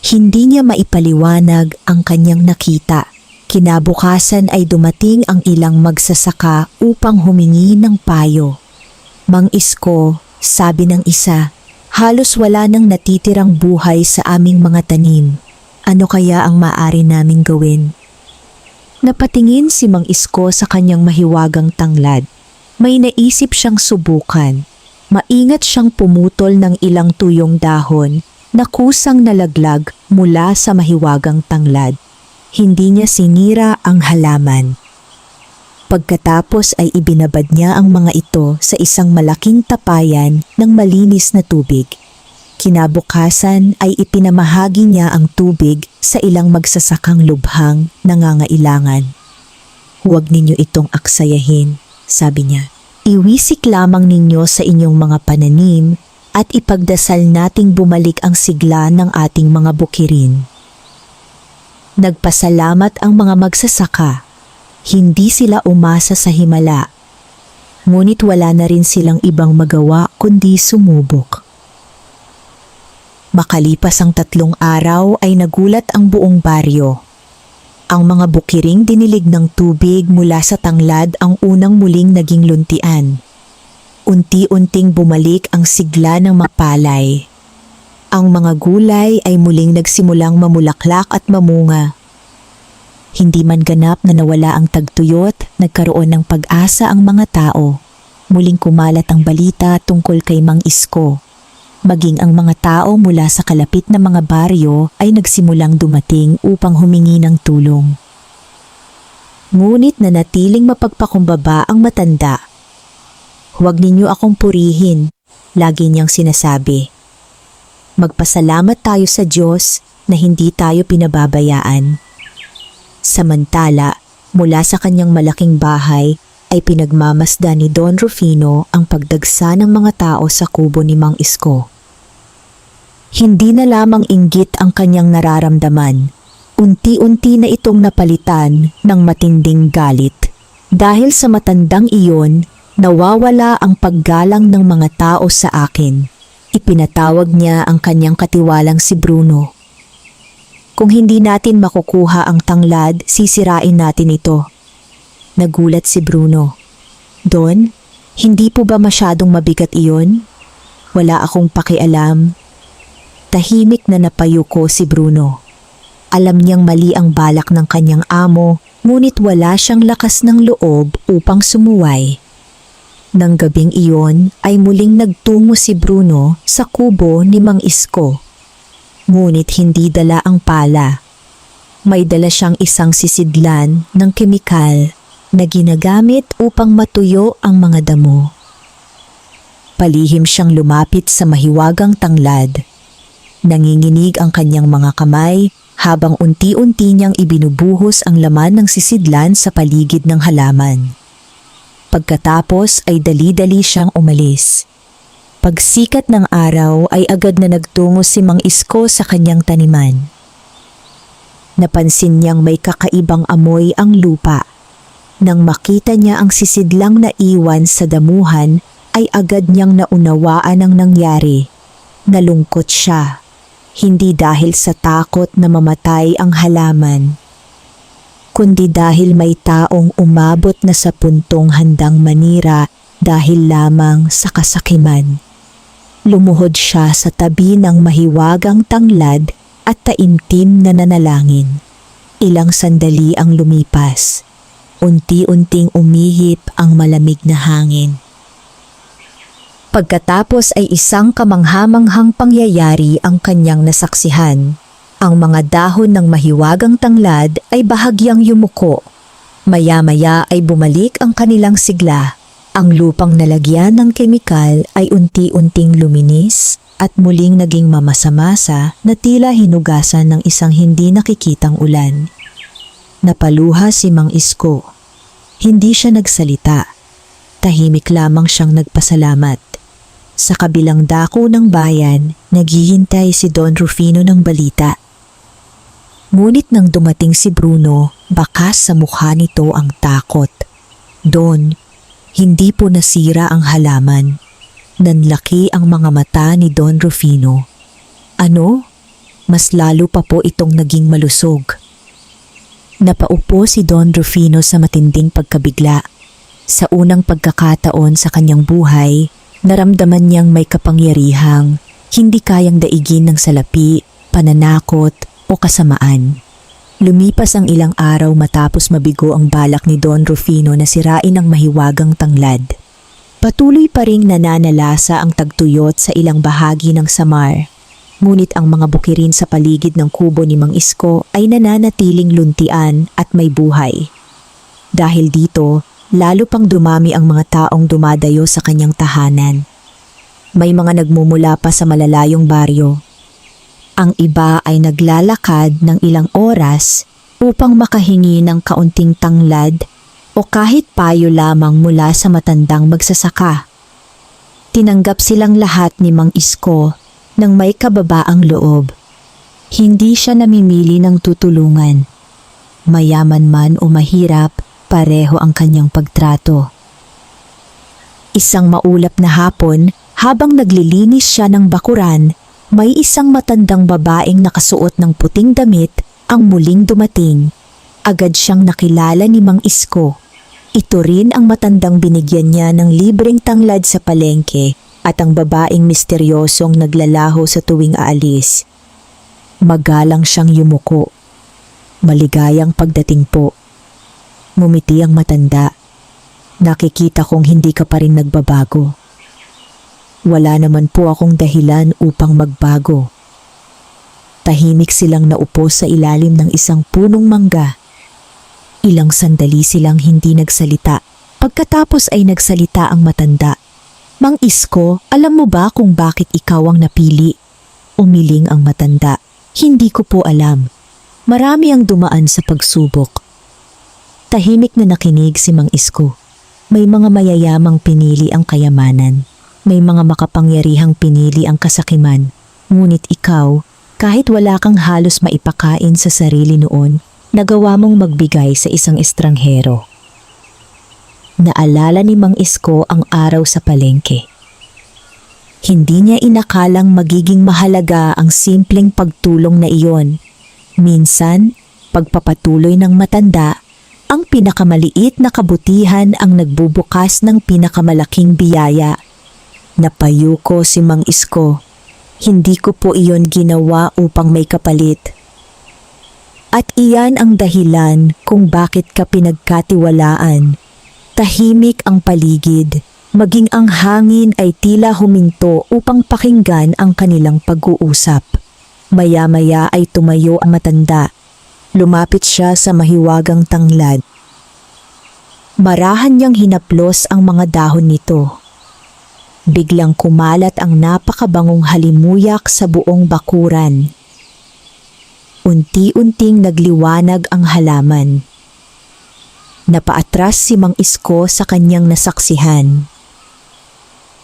Hindi niya maipaliwanag ang kanyang nakita. Kinabukasan ay dumating ang ilang magsasaka upang humingi ng payo. Mang Isko, sabi ng isa, halos wala nang natitirang buhay sa aming mga tanim. Ano kaya ang maaari naming gawin? Napatingin si Mang Isko sa kanyang mahiwagang tanglad. May naisip siyang subukan. Maingat siyang pumutol ng ilang tuyong dahon na kusang nalaglag mula sa mahiwagang tanglad. Hindi niya sinira ang halaman. Pagkatapos ay ibinabad niya ang mga ito sa isang malaking tapayan ng malinis na tubig. Kinabukasan ay ipinamahagi niya ang tubig sa ilang magsasakang lubhang nangangailangan. Huwag ninyo itong aksayahin, sabi niya. Iwisik lamang ninyo sa inyong mga pananim at ipagdasal nating bumalik ang sigla ng ating mga bukirin. Nagpasalamat ang mga magsasaka. Hindi sila umasa sa himala. Ngunit wala na rin silang ibang magawa kundi sumubok. Makalipas ang 3 araw ay nagulat ang buong baryo. Ang mga bukiring dinilig ng tubig mula sa tanglad ang unang muling naging luntian. Unti-unting bumalik ang sigla ng mapalay. Ang mga gulay ay muling nagsimulang mamulaklak at mamunga. Hindi man ganap na nawala ang tagtuyot, nagkaroon ng pag-asa ang mga tao. Muling kumalat ang balita tungkol kay Mang Isko. Maging ang mga tao mula sa kalapit na mga baryo ay nagsimulang dumating upang humingi ng tulong. ngunit nanatiling mapagpakumbaba ang matanda. "Huwag ninyo akong purihin," lagi niyang sinasabi. "Magpasalamat tayo sa Diyos na hindi tayo pinababayaan." Samantala, mula sa kanyang malaking bahay ay pinagmamasdan ni Don Rufino ang pagdagsa ng mga tao sa kubo ni Mang Isko. Hindi na lamang inggit ang kanyang nararamdaman. Unti-unti na itong napalitan ng matinding galit. Dahil sa matandang iyon, nawawala ang paggalang ng mga tao sa akin. Ipinatawag niya ang kanyang katiwalang si Bruno. "Kung hindi natin makukuha ang tanglad, sisirain natin ito." Nagulat si Bruno. "Don, hindi po ba masyadong mabigat iyon?" "Wala akong pakialam." Tahimik na napayuko si Bruno. Alam niyang mali ang balak ng kanyang amo, ngunit wala siyang lakas ng loob upang sumuway. Nang gabing iyon ay muling nagtungo si Bruno sa kubo ni Mang Isko. Ngunit hindi dala ang pala. May dala siyang isang sisidlan ng kemikal na ginagamit upang matuyo ang mga damo. Palihim siyang lumapit sa mahiwagang tanglad. Nanginginig ang kanyang mga kamay habang unti-unti niyang ibinubuhos ang laman ng sisidlan sa paligid ng halaman. Pagkatapos ay dali-dali siyang umalis. Pagsikat ng araw ay agad na nagtungo si Mang Isko sa kanyang taniman. Napansin niyang may kakaibang amoy ang lupa. Nang makita niya ang sisidlang naiwan sa damuhan ay agad niyang naunawaan ang nangyari. Nalungkot siya. Hindi dahil sa takot na mamatay ang halaman, kundi dahil may taong umabot na sa puntong handang manira dahil lamang sa kasakiman. Lumuhod siya sa tabi ng mahiwagang tanglad at taimtim na nanalangin. Ilang sandali ang lumipas. Unti-unting umihip ang malamig na hangin. Pagkatapos ay isang kamanghamanghang pangyayari ang kanyang nasaksihan. Ang mga dahon ng mahiwagang tanglad ay bahagyang yumuko. Maya-maya ay bumalik ang kanilang sigla. Ang lupang nalagyan ng kemikal ay unti-unting luminis at muling naging mamasa-masa na tila hinugasan ng isang hindi nakikitang ulan. Napaluha si Mang Isko. Hindi siya nagsalita. Tahimik lamang siyang nagpasalamat. Sa kabilang dako ng bayan, naghihintay si Don Rufino ng balita. Ngunit nang dumating si Bruno, bakas sa mukha nito ang takot. "Don, hindi po nasira ang halaman." Nanlaki ang mga mata ni Don Rufino. "Ano? Mas lalo pa po itong naging malusog." Napaupo si Don Rufino sa matinding pagkabigla. Sa unang pagkakataon sa kanyang buhay, naramdaman niyang may kapangyarihang hindi kayang daigin ng salapi, pananakot o kasamaan. Lumipas ang ilang araw matapos mabigo ang balak ni Don Rufino na sirain ang mahiwagang tanglad. Patuloy pa ring nananalasa ang tagtuyot sa ilang bahagi ng Samar. Ngunit ang mga bukirin sa paligid ng kubo ni Mang Isko ay nananatiling luntian at may buhay. Dahil dito, lalo pang dumami ang mga taong dumadayo sa kanyang tahanan. May mga nagmumula pa sa malalayong baryo. Ang iba ay naglalakad ng ilang oras upang makahingi ng kaunting tanglad o kahit payo lamang mula sa matandang magsasaka. Tinanggap silang lahat ni Mang Isko nang may kababaang loob. Hindi siya namimili ng tutulungan. Mayaman man o mahirap, pareho ang kanyang pagtrato. Isang maulap na hapon, habang naglilinis siya ng bakuran, may isang matandang babaeng nakasuot ng puting damit ang muling dumating. Agad siyang nakilala ni Mang Isko. Ito rin ang matandang binigyan niya ng libreng tanglad sa palengke at ang babaeng misteryosong naglalaho sa tuwing aalis. Magalang siyang yumuko. "Maligayang pagdating po." Ngumiti ang matanda. "Nakikita kong hindi ka pa rin nagbabago." "Wala naman po akong dahilan upang magbago." Tahimik silang naupo sa ilalim ng isang punong mangga. Ilang sandali silang hindi nagsalita. Pagkatapos ay nagsalita ang matanda. Mang Isko, alam mo ba kung bakit ikaw ang napili? Umiling ang matanda. Hindi ko po alam. Marami ang dumaan sa pagsubok. Tahimik na nakinig si Mang Isko. May mga mayayamang pinili ang kayamanan. May mga makapangyarihang pinili ang kasakiman. Ngunit ikaw, kahit wala kang halos maipakain sa sarili noon, nagawa mong magbigay sa isang estranghero. Naalala ni Mang Isko ang araw sa palengke. Hindi niya inakalang magiging mahalaga ang simpleng pagtulong na iyon. Minsan, pagpapatuloy ng matanda, ang pinakamaliit na kabutihan ang nagbubukas ng pinakamalaking biyaya. Napayuko si Mang Isko. Hindi ko po iyon ginawa upang may kapalit. At iyan ang dahilan kung bakit ka pinagkatiwalaan. Tahimik ang paligid, maging ang hangin ay tila huminto upang pakinggan ang kanilang pag-uusap. Maya-maya ay tumayo ang matanda. Lumapit siya sa mahiwagang tanglad. Marahan niyang hinaplos ang mga dahon nito. Biglang kumalat ang napakabangong halimuyak sa buong bakuran. Unti-unting nagliwanag ang halaman. Napaatras si Mang Isko sa kanyang nasaksihan.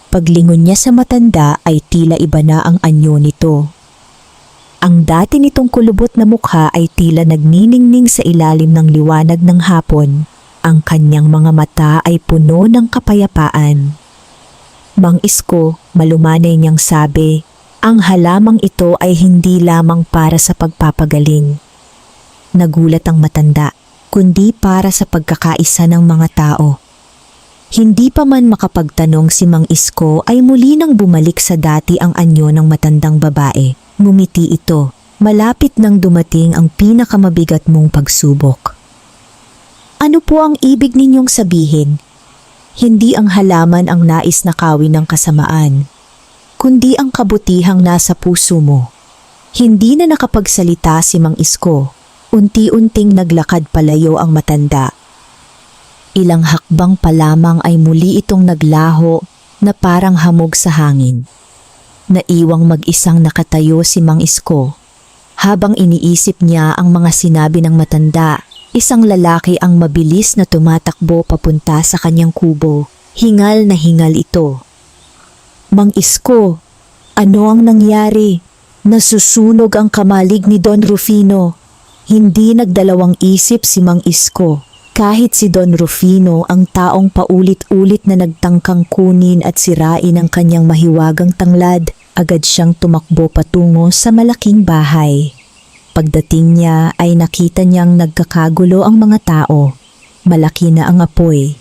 Paglingon niya sa matanda ay tila iba na ang anyo nito. Ang dati nitong kulubot na mukha ay tila nagniningning sa ilalim ng liwanag ng hapon. Ang kanyang mga mata ay puno ng kapayapaan. Mang Isko, malumanay niyang sabi, ang halamang ito ay hindi lamang para sa pagpapagaling. Nagulat ang matanda, kundi para sa pagkakaisa ng mga tao. Hindi pa man makapagtanong si Mang Isko ay muli nang bumalik sa dati ang anyo ng matandang babae. Ngumiti ito, malapit nang dumating ang pinakamabigat mong pagsubok. Ano po ang ibig ninyong sabihin? Hindi ang halaman ang nais nakawin ng kasamaan, kundi ang kabutihang nasa puso mo. Hindi na nakapagsalita si Mang Isko. Unti-unting naglakad palayo ang matanda. Ilang hakbang pa lamang ay muli itong naglaho na parang hamog sa hangin. Naiwang mag-isang nakatayo si Mang Isko. Habang iniisip niya ang mga sinabi ng matanda, isang lalaki ang mabilis na tumatakbo papunta sa kanyang kubo. Hingal na hingal ito. Mang Isko, ano ang nangyari? Nasusunog ang kamalig ni Don Rufino. Hindi nagdalawang isip si Mang Isko. Kahit si Don Rufino ang taong paulit-ulit na nagtangkang kunin at sirain ang kanyang mahiwagang tanglad, agad siyang tumakbo patungo sa malaking bahay. Pagdating niya ay nakita niyang nagkakagulo ang mga tao. Malaki na ang apoy.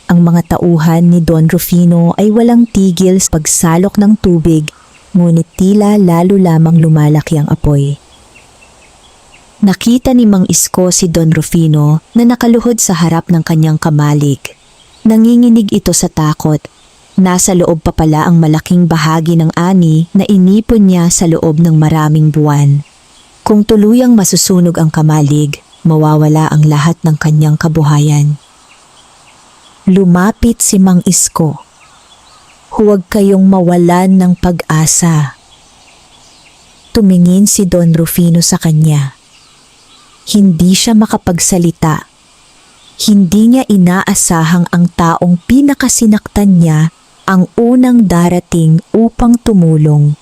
Ang mga tauhan ni Don Rufino ay walang tigil sa pagsalok ng tubig, ngunit tila lalo lamang lumalaki ang apoy. Nakita ni Mang Isko si Don Rufino na nakaluhod sa harap ng kanyang kamalig. Nanginginig ito sa takot. Nasa loob pa pala ang malaking bahagi ng ani na inipon niya sa loob ng maraming buwan. Kung tuluyang masusunog ang kamalig, mawawala ang lahat ng kanyang kabuhayan. Lumapit si Mang Isko. Huwag kayong mawalan ng pag-asa. Tumingin si Don Rufino sa kanya. Hindi siya makapagsalita. Hindi niya inaasahang ang taong pinakasinaktan niya ang unang darating upang tumulong.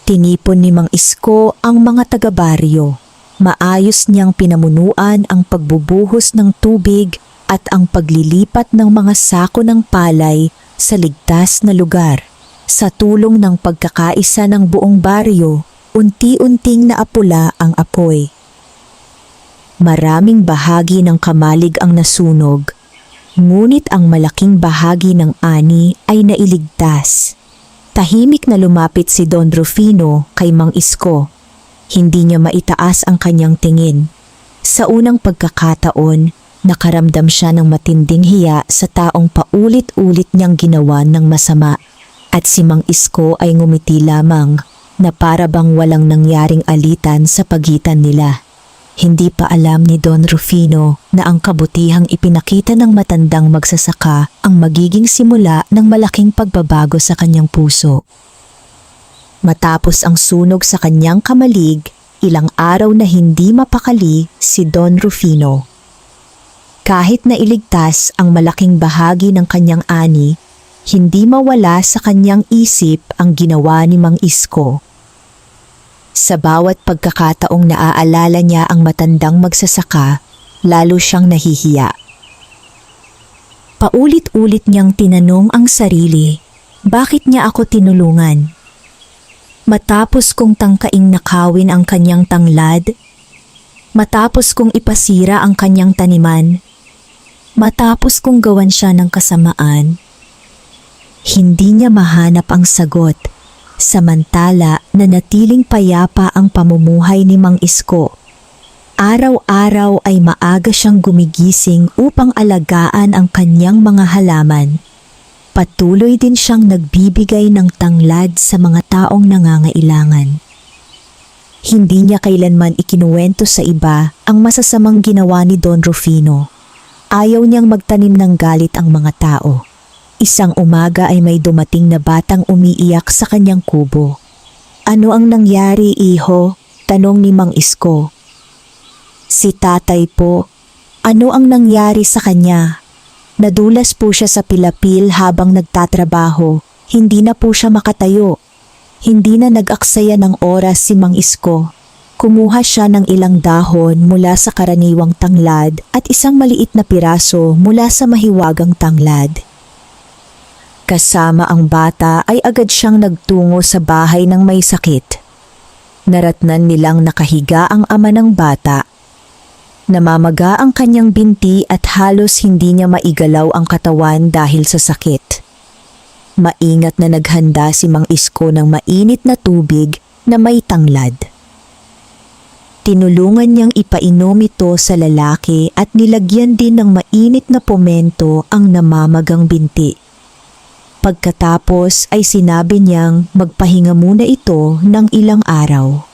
Tinipon ni Mang Isko ang mga taga-baryo. Maayos niyang pinamunuan ang pagbubuhos ng tubig at ang paglilipat ng mga sako ng palay sa ligtas na lugar. Sa tulong ng pagkakaisa ng buong baryo, unti-unting naapula ang apoy. Maraming bahagi ng kamalig ang nasunog, ngunit ang malaking bahagi ng ani ay nailigtas. Tahimik na lumapit si Don Rufino kay Mang Isko. Hindi niya maitaas ang kanyang tingin. Sa unang pagkakataon, nakaramdam siya ng matinding hiya sa taong paulit-ulit niyang ginawa ng masama. At si Mang Isko ay ngumiti lamang na para bang walang nangyaring alitan sa pagitan nila. Hindi pa alam ni Don Rufino na ang kabutihang ipinakita ng matandang magsasaka ang magiging simula ng malaking pagbabago sa kanyang puso. Matapos ang sunog sa kanyang kamalig, ilang araw na hindi mapakali si Don Rufino. Kahit na iligtas ang malaking bahagi ng kanyang ani, hindi mawala sa kanyang isip ang ginawa ni Mang Isko. Sa bawat pagkakataong naaalala niya ang matandang magsasaka, lalo siyang nahihiya. Paulit-ulit niyang tinanong ang sarili, bakit niya ako tinulungan? Matapos kong tangkaing nakawin ang kanyang tanglad, matapos kong ipasira ang kanyang taniman, matapos kong gawan siya ng kasamaan, hindi niya mahanap ang sagot. Samantala nanatiling payapa ang pamumuhay ni Mang Isko. Araw-araw ay maaga siyang gumigising upang alagaan ang kanyang mga halaman. Patuloy din siyang nagbibigay ng tanglad sa mga taong nangangailangan. Hindi niya kailanman ikinuwento sa iba ang masasamang ginawa ni Don Rufino. Ayaw niyang magtanim ng galit ang mga tao. Isang umaga ay may dumating na batang umiiyak sa kanyang kubo. Ano ang nangyari, iho? Tanong ni Mang Isko. Si tatay po. Ano ang nangyari sa kanya? Nadulas po siya sa pilapil habang nagtatrabaho. Hindi na po siya makatayo. Hindi na nag-aksaya ng oras si Mang Isko. Kumuha siya ng ilang dahon mula sa karaniwang tanglad at isang maliit na piraso mula sa mahiwagang tanglad. Kasama ang bata ay agad siyang nagtungo sa bahay ng may sakit. Naratnan nilang nakahiga ang ama ng bata. Namamaga ang kanyang binti at halos hindi niya maigalaw ang katawan dahil sa sakit. Maingat na naghanda si Mang Isko ng mainit na tubig na may tanglad. Tinulungan niyang ipainom ito sa lalaki at nilagyan din ng mainit na pomento ang namamagang binti. Pagkatapos ay sinabi niyang magpahinga muna ito ng ilang araw.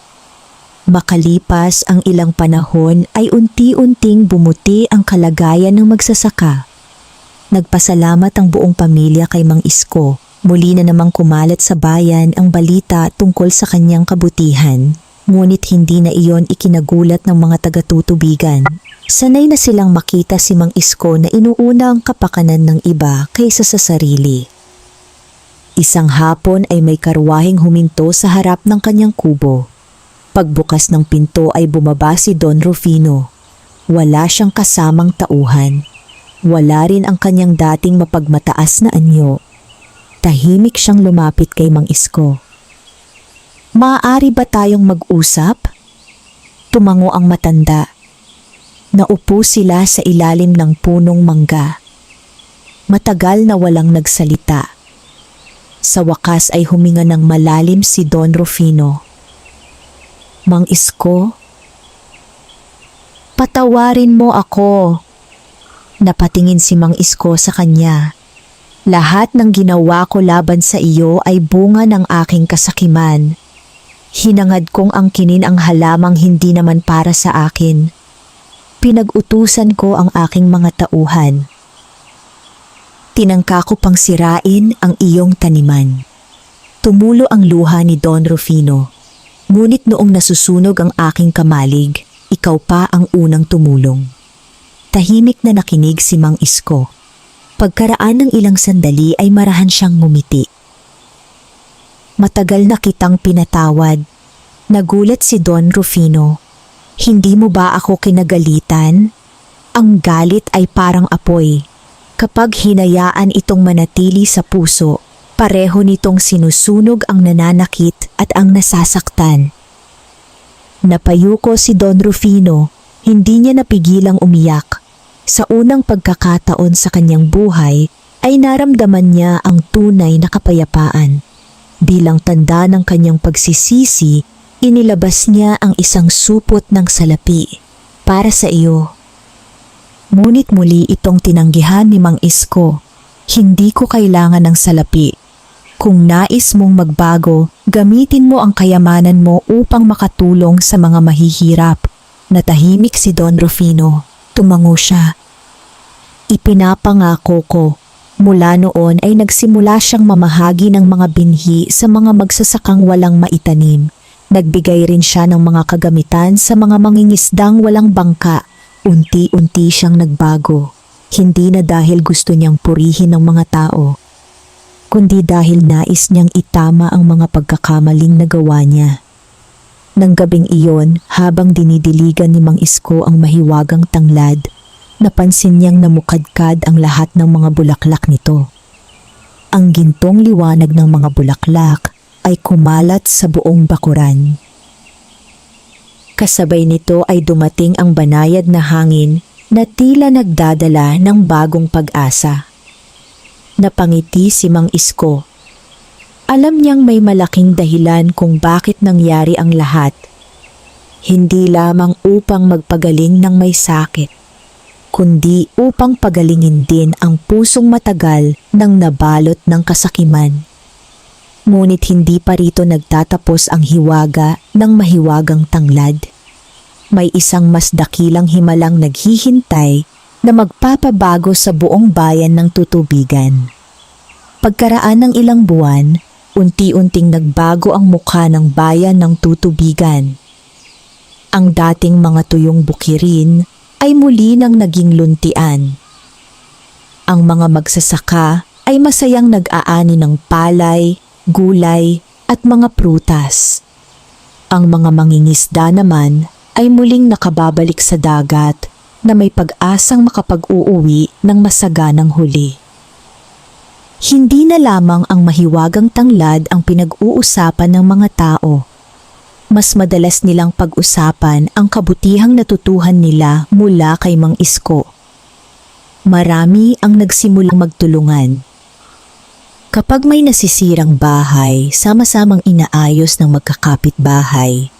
Makalipas ang ilang panahon ay unti-unting bumuti ang kalagayan ng magsasaka. Nagpasalamat ang buong pamilya kay Mang Isko. Muli na namang kumalat sa bayan ang balita tungkol sa kanyang kabutihan. Ngunit hindi na iyon ikinagulat ng mga taga-tutubigan. Sanay na silang makita si Mang Isko na inuuna ang kapakanan ng iba kaysa sa sarili. Isang hapon ay may karwaheng huminto sa harap ng kanyang kubo. Pagbukas ng pinto ay bumaba si Don Rufino. Wala siyang kasamang tauhan. Wala rin ang kanyang dating mapagmataas na anyo. Tahimik siyang lumapit kay Mang Isko. Maaari ba tayong mag-usap? Tumango ang matanda. Naupo sila sa ilalim ng punong mangga. Matagal na walang nagsalita. Sa wakas ay huminga ng malalim si Don Rufino. Mang Isko, patawarin mo ako. Napatingin si Mang Isko sa kanya. Lahat ng ginawa ko laban sa iyo ay bunga ng aking kasakiman. Hinangad kong angkinin ang halamang hindi naman para sa akin. Pinag-utusan ko ang aking mga tauhan. Tinangka ko pang sirain ang iyong taniman. Tumulo ang luha ni Don Rufino. Ngunit noong nasusunog ang aking kamalig, ikaw pa ang unang tumulong. Tahimik na nakinig si Mang Isko. Pagkaraan ng ilang sandali ay marahan siyang ngumiti. Matagal na kitang pinatawad. Nagulat si Don Rufino. Hindi mo ba ako kinagalitan? Ang galit ay parang apoy. Kapag hinayaan itong manatili sa puso, pareho nitong sinusunog ang nananakit at ang nasasaktan. Napayuko si Don Rufino, hindi niya napigilang umiyak. Sa unang pagkakataon sa kanyang buhay ay naramdaman niya ang tunay na kapayapaan. Bilang tanda ng kanyang pagsisisi, inilabas niya ang isang supot ng salapi. Para sa iyo. Ngunit muli itong tinanggihan ni Mang Isko. Hindi ko kailangan ng salapi. Kung nais mong magbago, gamitin mo ang kayamanan mo upang makatulong sa mga mahihirap. Natahimik si Don Rufino. Tumango siya. Ipinapangako ko, mula noon ay nagsimula siyang mamahagi ng mga binhi sa mga magsasakang walang maitanim. Nagbigay rin siya ng mga kagamitan sa mga mangingisdang walang bangka. Unti-unti siyang nagbago. Hindi na dahil gusto niyang purihin ng mga tao, kundi dahil nais niyang itama ang mga pagkakamaling nagawa niya. Nang gabing iyon, habang dinidiligan ni Mang Isko ang mahiwagang tanglad, napansin niyang namukadkad ang lahat ng mga bulaklak nito. Ang gintong liwanag ng mga bulaklak ay kumalat sa buong bakuran. Kasabay nito ay dumating ang banayad na hangin na tila nagdadala ng bagong pag-asa. Napangiti si Mang Isko. Alam niyang may malaking dahilan kung bakit nangyari ang lahat. Hindi lamang upang magpagaling ng may sakit, kundi upang pagalingin din ang pusong matagal ng nabalot ng kasakiman. Ngunit hindi pa rito nagtatapos ang hiwaga ng mahiwagang tanglad. May isang mas dakilang himalang naghihintay na magpapabago sa buong bayan ng tutubigan. Pagkaraan ng ilang buwan, unti-unting nagbago ang mukha ng bayan ng tutubigan. Ang dating mga tuyong bukirin ay muli nang naging luntian. Ang mga magsasaka ay masayang nag-aani ng palay, gulay at mga prutas. Ang mga mangingisda naman ay muling nakababalik sa dagat na may pag-asang makapag-uuwi ng masaganang huli. Hindi na lamang ang mahiwagang tanglad ang pinag-uusapan ng mga tao. Mas madalas nilang pag-usapan ang kabutihang natutuhan nila mula kay Mang Isko. Marami ang nagsimulang magtulungan. Kapag may nasisirang bahay, sama-samang inaayos ng magkakapitbahay.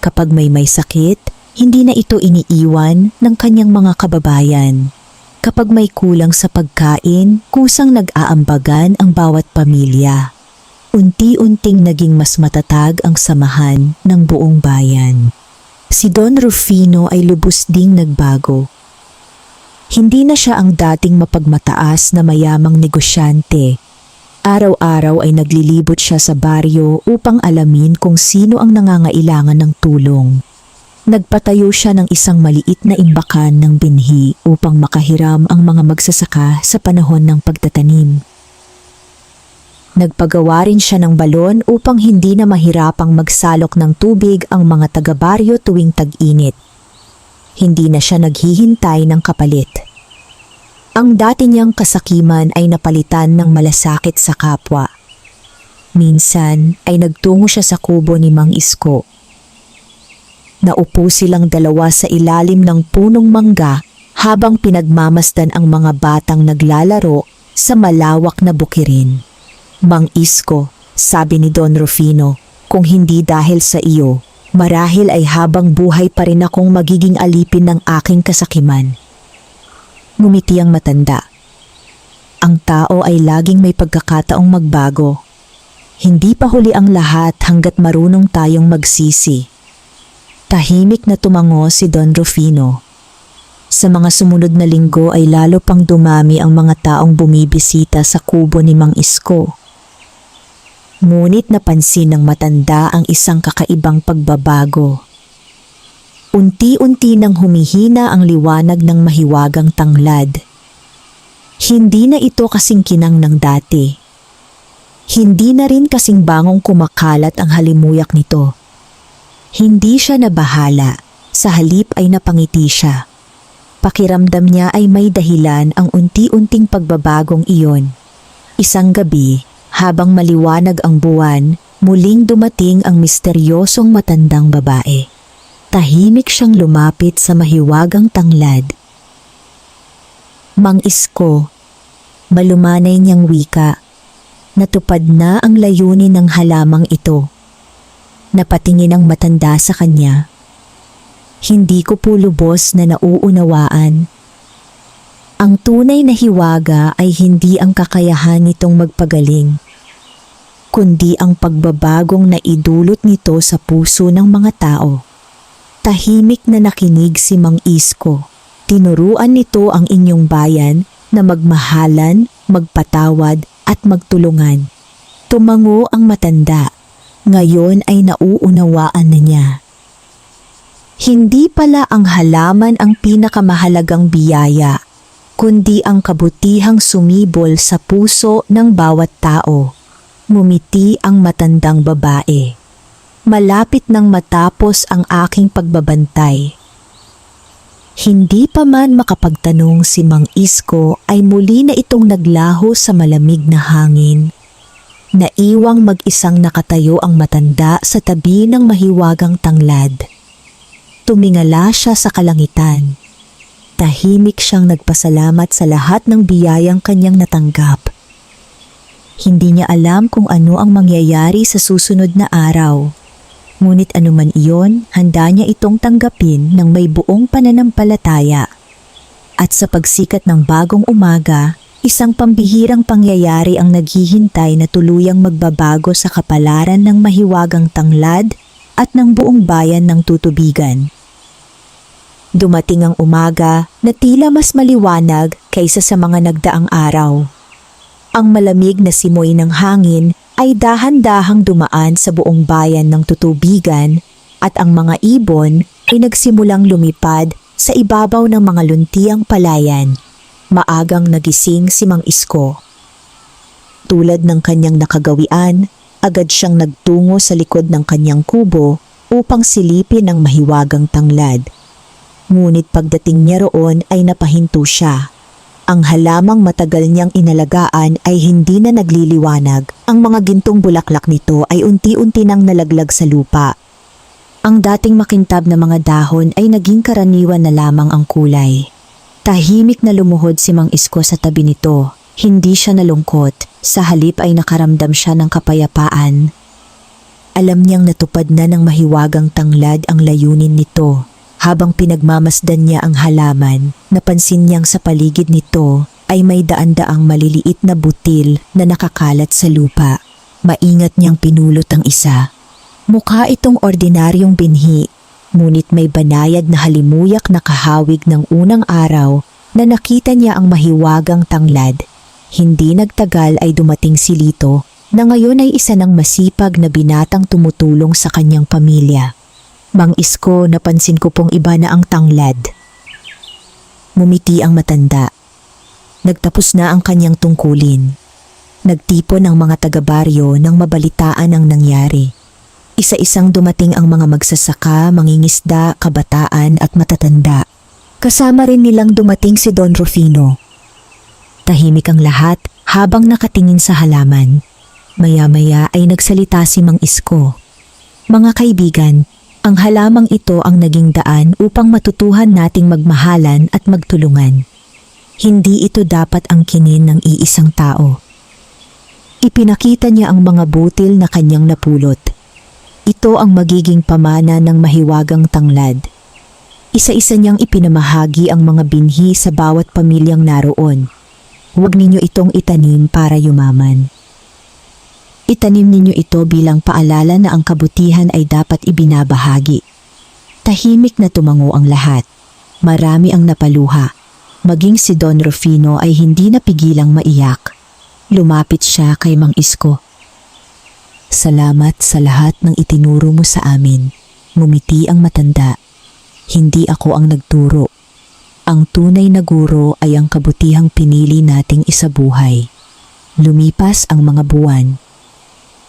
Kapag may sakit, hindi na ito iniiwan ng kanyang mga kababayan. Kapag may kulang sa pagkain, kusang nag-aambagan ang bawat pamilya. Unti-unting naging mas matatag ang samahan ng buong bayan. Si Don Rufino ay lubos ding nagbago. Hindi na siya ang dating mapagmataas na mayamang negosyante. Araw-araw ay naglilibot siya sa baryo upang alamin kung sino ang nangangailangan ng tulong. Nagpatayo siya ng isang maliit na imbakan ng binhi upang makahiram ang mga magsasaka sa panahon ng pagtatanim. Nagpagawa rin siya ng balon upang hindi na mahirapang magsalok ng tubig ang mga taga-baryo tuwing tag-init. Hindi na siya naghihintay ng kapalit. Ang dati niyang kasakiman ay napalitan ng malasakit sa kapwa. Minsan ay nagtungo siya sa kubo ni Mang Isko. Naupo silang dalawa sa ilalim ng punong mangga habang pinagmamasdan ang mga batang naglalaro sa malawak na bukirin. Mang Isko, sabi ni Don Rufino, kung hindi dahil sa iyo, marahil ay habang buhay pa rin akong magiging alipin ng aking kasakiman. Ngumiti ang matanda. Ang tao ay laging may pagkakataong magbago. Hindi pa huli ang lahat hanggat marunong tayong magsisi. Tahimik na tumango si Don Rufino. Sa mga sumunod na linggo ay lalo pang dumami ang mga taong bumibisita sa kubo ni Mang Isko. Ngunit napansin ng matanda ang isang kakaibang pagbabago. Unti-unti nang humihina ang liwanag ng mahiwagang tanglad. Hindi na ito kasing kinang ng dati. Hindi na rin kasing bangong kumakalat ang halimuyak nito. Hindi siya nabahala, sa halip ay napangiti siya. Pakiramdam niya ay may dahilan ang unti-unting pagbabagong iyon. Isang gabi, habang maliwanag ang buwan, muling dumating ang misteryosong matandang babae. Tahimik siyang lumapit sa mahiwagang tanglad. Mang Isko, malumanay niyang wika, natupad na ang layunin ng halamang ito. Napatingin ang matanda sa kanya. Hindi ko po lubos na nauunawaan. Ang tunay na hiwaga ay hindi ang kakayahan nitong magpagaling, kundi ang pagbabagong naidulot nito sa puso ng mga tao. Tahimik na nakinig si Mang Isko. Tinuruan nito ang inyong bayan na magmahalan, magpatawad at magtulungan. Tumango ang matanda. Ngayon ay nauunawaan na niya. Hindi pala ang halaman ang pinakamahalagang biyaya, kundi ang kabutihang sumibol sa puso ng bawat tao. Ngumiti ang matandang babae. Malapit nang matapos ang aking pagbabantay. Hindi pa man makapagtanong si Mang Isko ay muli na itong naglaho sa malamig na hangin. Naiwang mag-isang nakatayo ang matanda sa tabi ng mahiwagang tanglad. Tumingala siya sa kalangitan. Tahimik siyang nagpasalamat sa lahat ng biyayang kanyang natanggap. Hindi niya alam kung ano ang mangyayari sa susunod na araw. Ngunit anuman iyon, handa niya itong tanggapin ng may buong pananampalataya. At sa pagsikat ng bagong umaga, isang pambihirang pangyayari ang naghihintay na tuluyang magbabago sa kapalaran ng mahiwagang tanglad at ng buong bayan ng Tutubigan. Dumating ang umaga na tila mas maliwanag kaysa sa mga nagdaang araw. Ang malamig na simoy ng hangin ay dahan-dahang dumaan sa buong bayan ng Tutubigan at ang mga ibon ay nagsimulang lumipad sa ibabaw ng mga luntiang palayan. Maagang nagising si Mang Isko. Tulad ng kanyang nakagawian, agad siyang nagtungo sa likod ng kanyang kubo upang silipin ang mahiwagang tanglad. Ngunit pagdating niya roon ay napahinto siya. Ang halamang matagal niyang inalagaan ay hindi na nagliliwanag. Ang mga gintong bulaklak nito ay unti-unti nang nalaglag sa lupa. Ang dating makintab na mga dahon ay naging karaniwan na lamang ang kulay. Tahimik na lumuhod si Mang Isko sa tabi nito. Hindi siya nalungkot. Sa halip ay nakaramdam siya ng kapayapaan. Alam niyang natupad na ng mahiwagang tanglad ang layunin nito. Habang pinagmamasdan niya ang halaman, napansin niyang sa paligid nito ay may daan-daang maliliit na butil na nakakalat sa lupa. Maingat niyang pinulot ang isa. Mukha itong ordinaryong binhi, ngunit may banayad na halimuyak na kahawig ng unang araw na nakita niya ang mahiwagang tanglad. Hindi nagtagal ay dumating si Lito na ngayon ay isa ng masipag na binatang tumutulong sa kanyang pamilya. Mang Isko, napansin ko pong iba na ang tanglad. Ngumiti ang matanda. Nagtapos na ang kanyang tungkulin. Nagtipon ang mga taga-baryo nang mabalitaan ang nangyari. Isa-isang dumating ang mga magsasaka, mangingisda, kabataan at matatanda. Kasama rin nilang dumating si Don Rufino. Tahimik ang lahat habang nakatingin sa halaman. Maya-maya ay nagsalita si Mang Isko. Mga kaibigan, ang halamang ito ang naging daan upang matutuhan nating magmahalan at magtulungan. Hindi ito dapat angkinin ng iisang tao. Ipinakita niya ang mga butil na kanyang napulot. Ito ang magiging pamana ng mahiwagang tanglad. Isa-isa niyang ipinamahagi ang mga binhi sa bawat pamilyang naroon. Huwag ninyo itong itanim para yumaman. Itanim ninyo ito bilang paalala na ang kabutihan ay dapat ibinabahagi. Tahimik na tumango ang lahat. Marami ang napaluha. Maging si Don Rufino ay hindi napigilang maiyak. Lumapit siya kay Mang Isko. Salamat sa lahat ng itinuro mo sa amin. Ngumiti ang matanda. Hindi ako ang nagturo. Ang tunay na guro ay ang kabutihang pinili nating isabuhay. Lumipas ang mga buwan.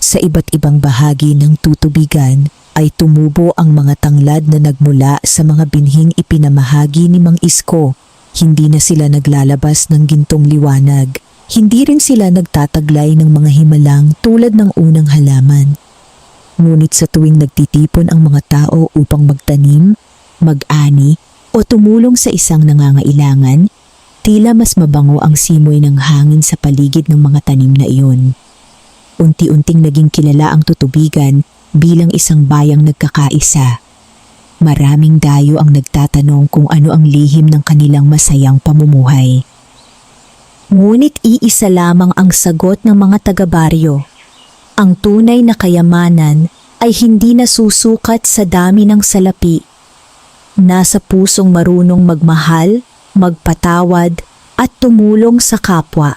Sa iba't ibang bahagi ng Tutubigan ay tumubo ang mga tanglad na nagmula sa mga binhing ipinamahagi ni Mang Isko. Hindi na sila naglalabas ng gintong liwanag. Hindi rin sila nagtataglay ng mga himalang tulad ng unang halaman. Ngunit sa tuwing nagtitipon ang mga tao upang magtanim, mag-ani o tumulong sa isang nangangailangan, tila mas mabango ang simoy ng hangin sa paligid ng mga tanim na iyon. Unti-unting naging kilala ang Tutubigan bilang isang bayang nagkakaisa. Maraming dayo ang nagtatanong kung ano ang lihim ng kanilang masayang pamumuhay. Ngunit iisa lamang ang sagot ng mga taga-baryo. Ang tunay na kayamanan ay hindi nasusukat sa dami ng salapi, nasa pusong marunong magmahal, magpatawad at tumulong sa kapwa.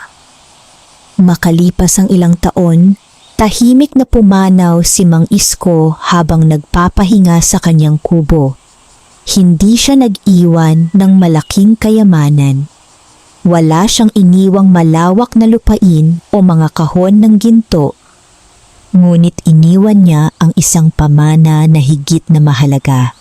Makalipas ang ilang taon, tahimik na pumanaw si Mang Isko habang nagpapahinga sa kanyang kubo. Hindi siya nag-iwan ng malaking kayamanan. Wala siyang iniwang malawak na lupain o mga kahon ng ginto. Ngunit iniwan niya ang isang pamana na higit na mahalaga.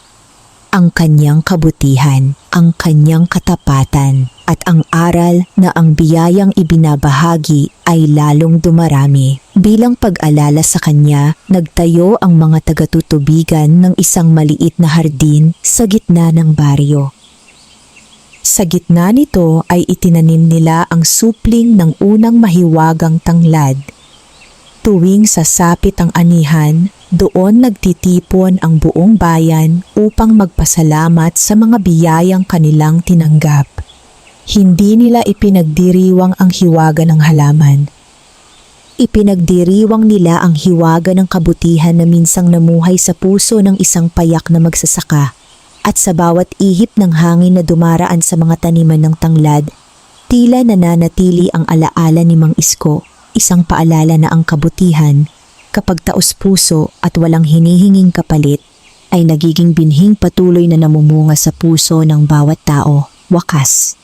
Ang kanyang kabutihan, ang kanyang katapatan, at ang aral na ang biyayang ibinabahagi ay lalong dumarami. Bilang pag-alala sa kanya, nagtayo ang mga taga-tutubigan ng isang maliit na hardin sa gitna ng baryo. Sa gitna nito ay itinanim nila ang supling ng unang mahiwagang tanglad. Tuwing sasapit ang anihan, doon nagtitipon ang buong bayan upang magpasalamat sa mga biyayang kanilang tinanggap. Hindi nila ipinagdiriwang ang hiwaga ng halaman. Ipinagdiriwang nila ang hiwaga ng kabutihan na minsang namuhay sa puso ng isang payak na magsasaka. At sa bawat ihip ng hangin na dumaraan sa mga taniman ng tanglad, tila nananatili ang alaala ni Mang Isko, isang paalala na ang kabutihan, kapag taos puso at walang hinihinging kapalit, ay nagiging binhing patuloy na namumunga sa puso ng bawat tao, wakas.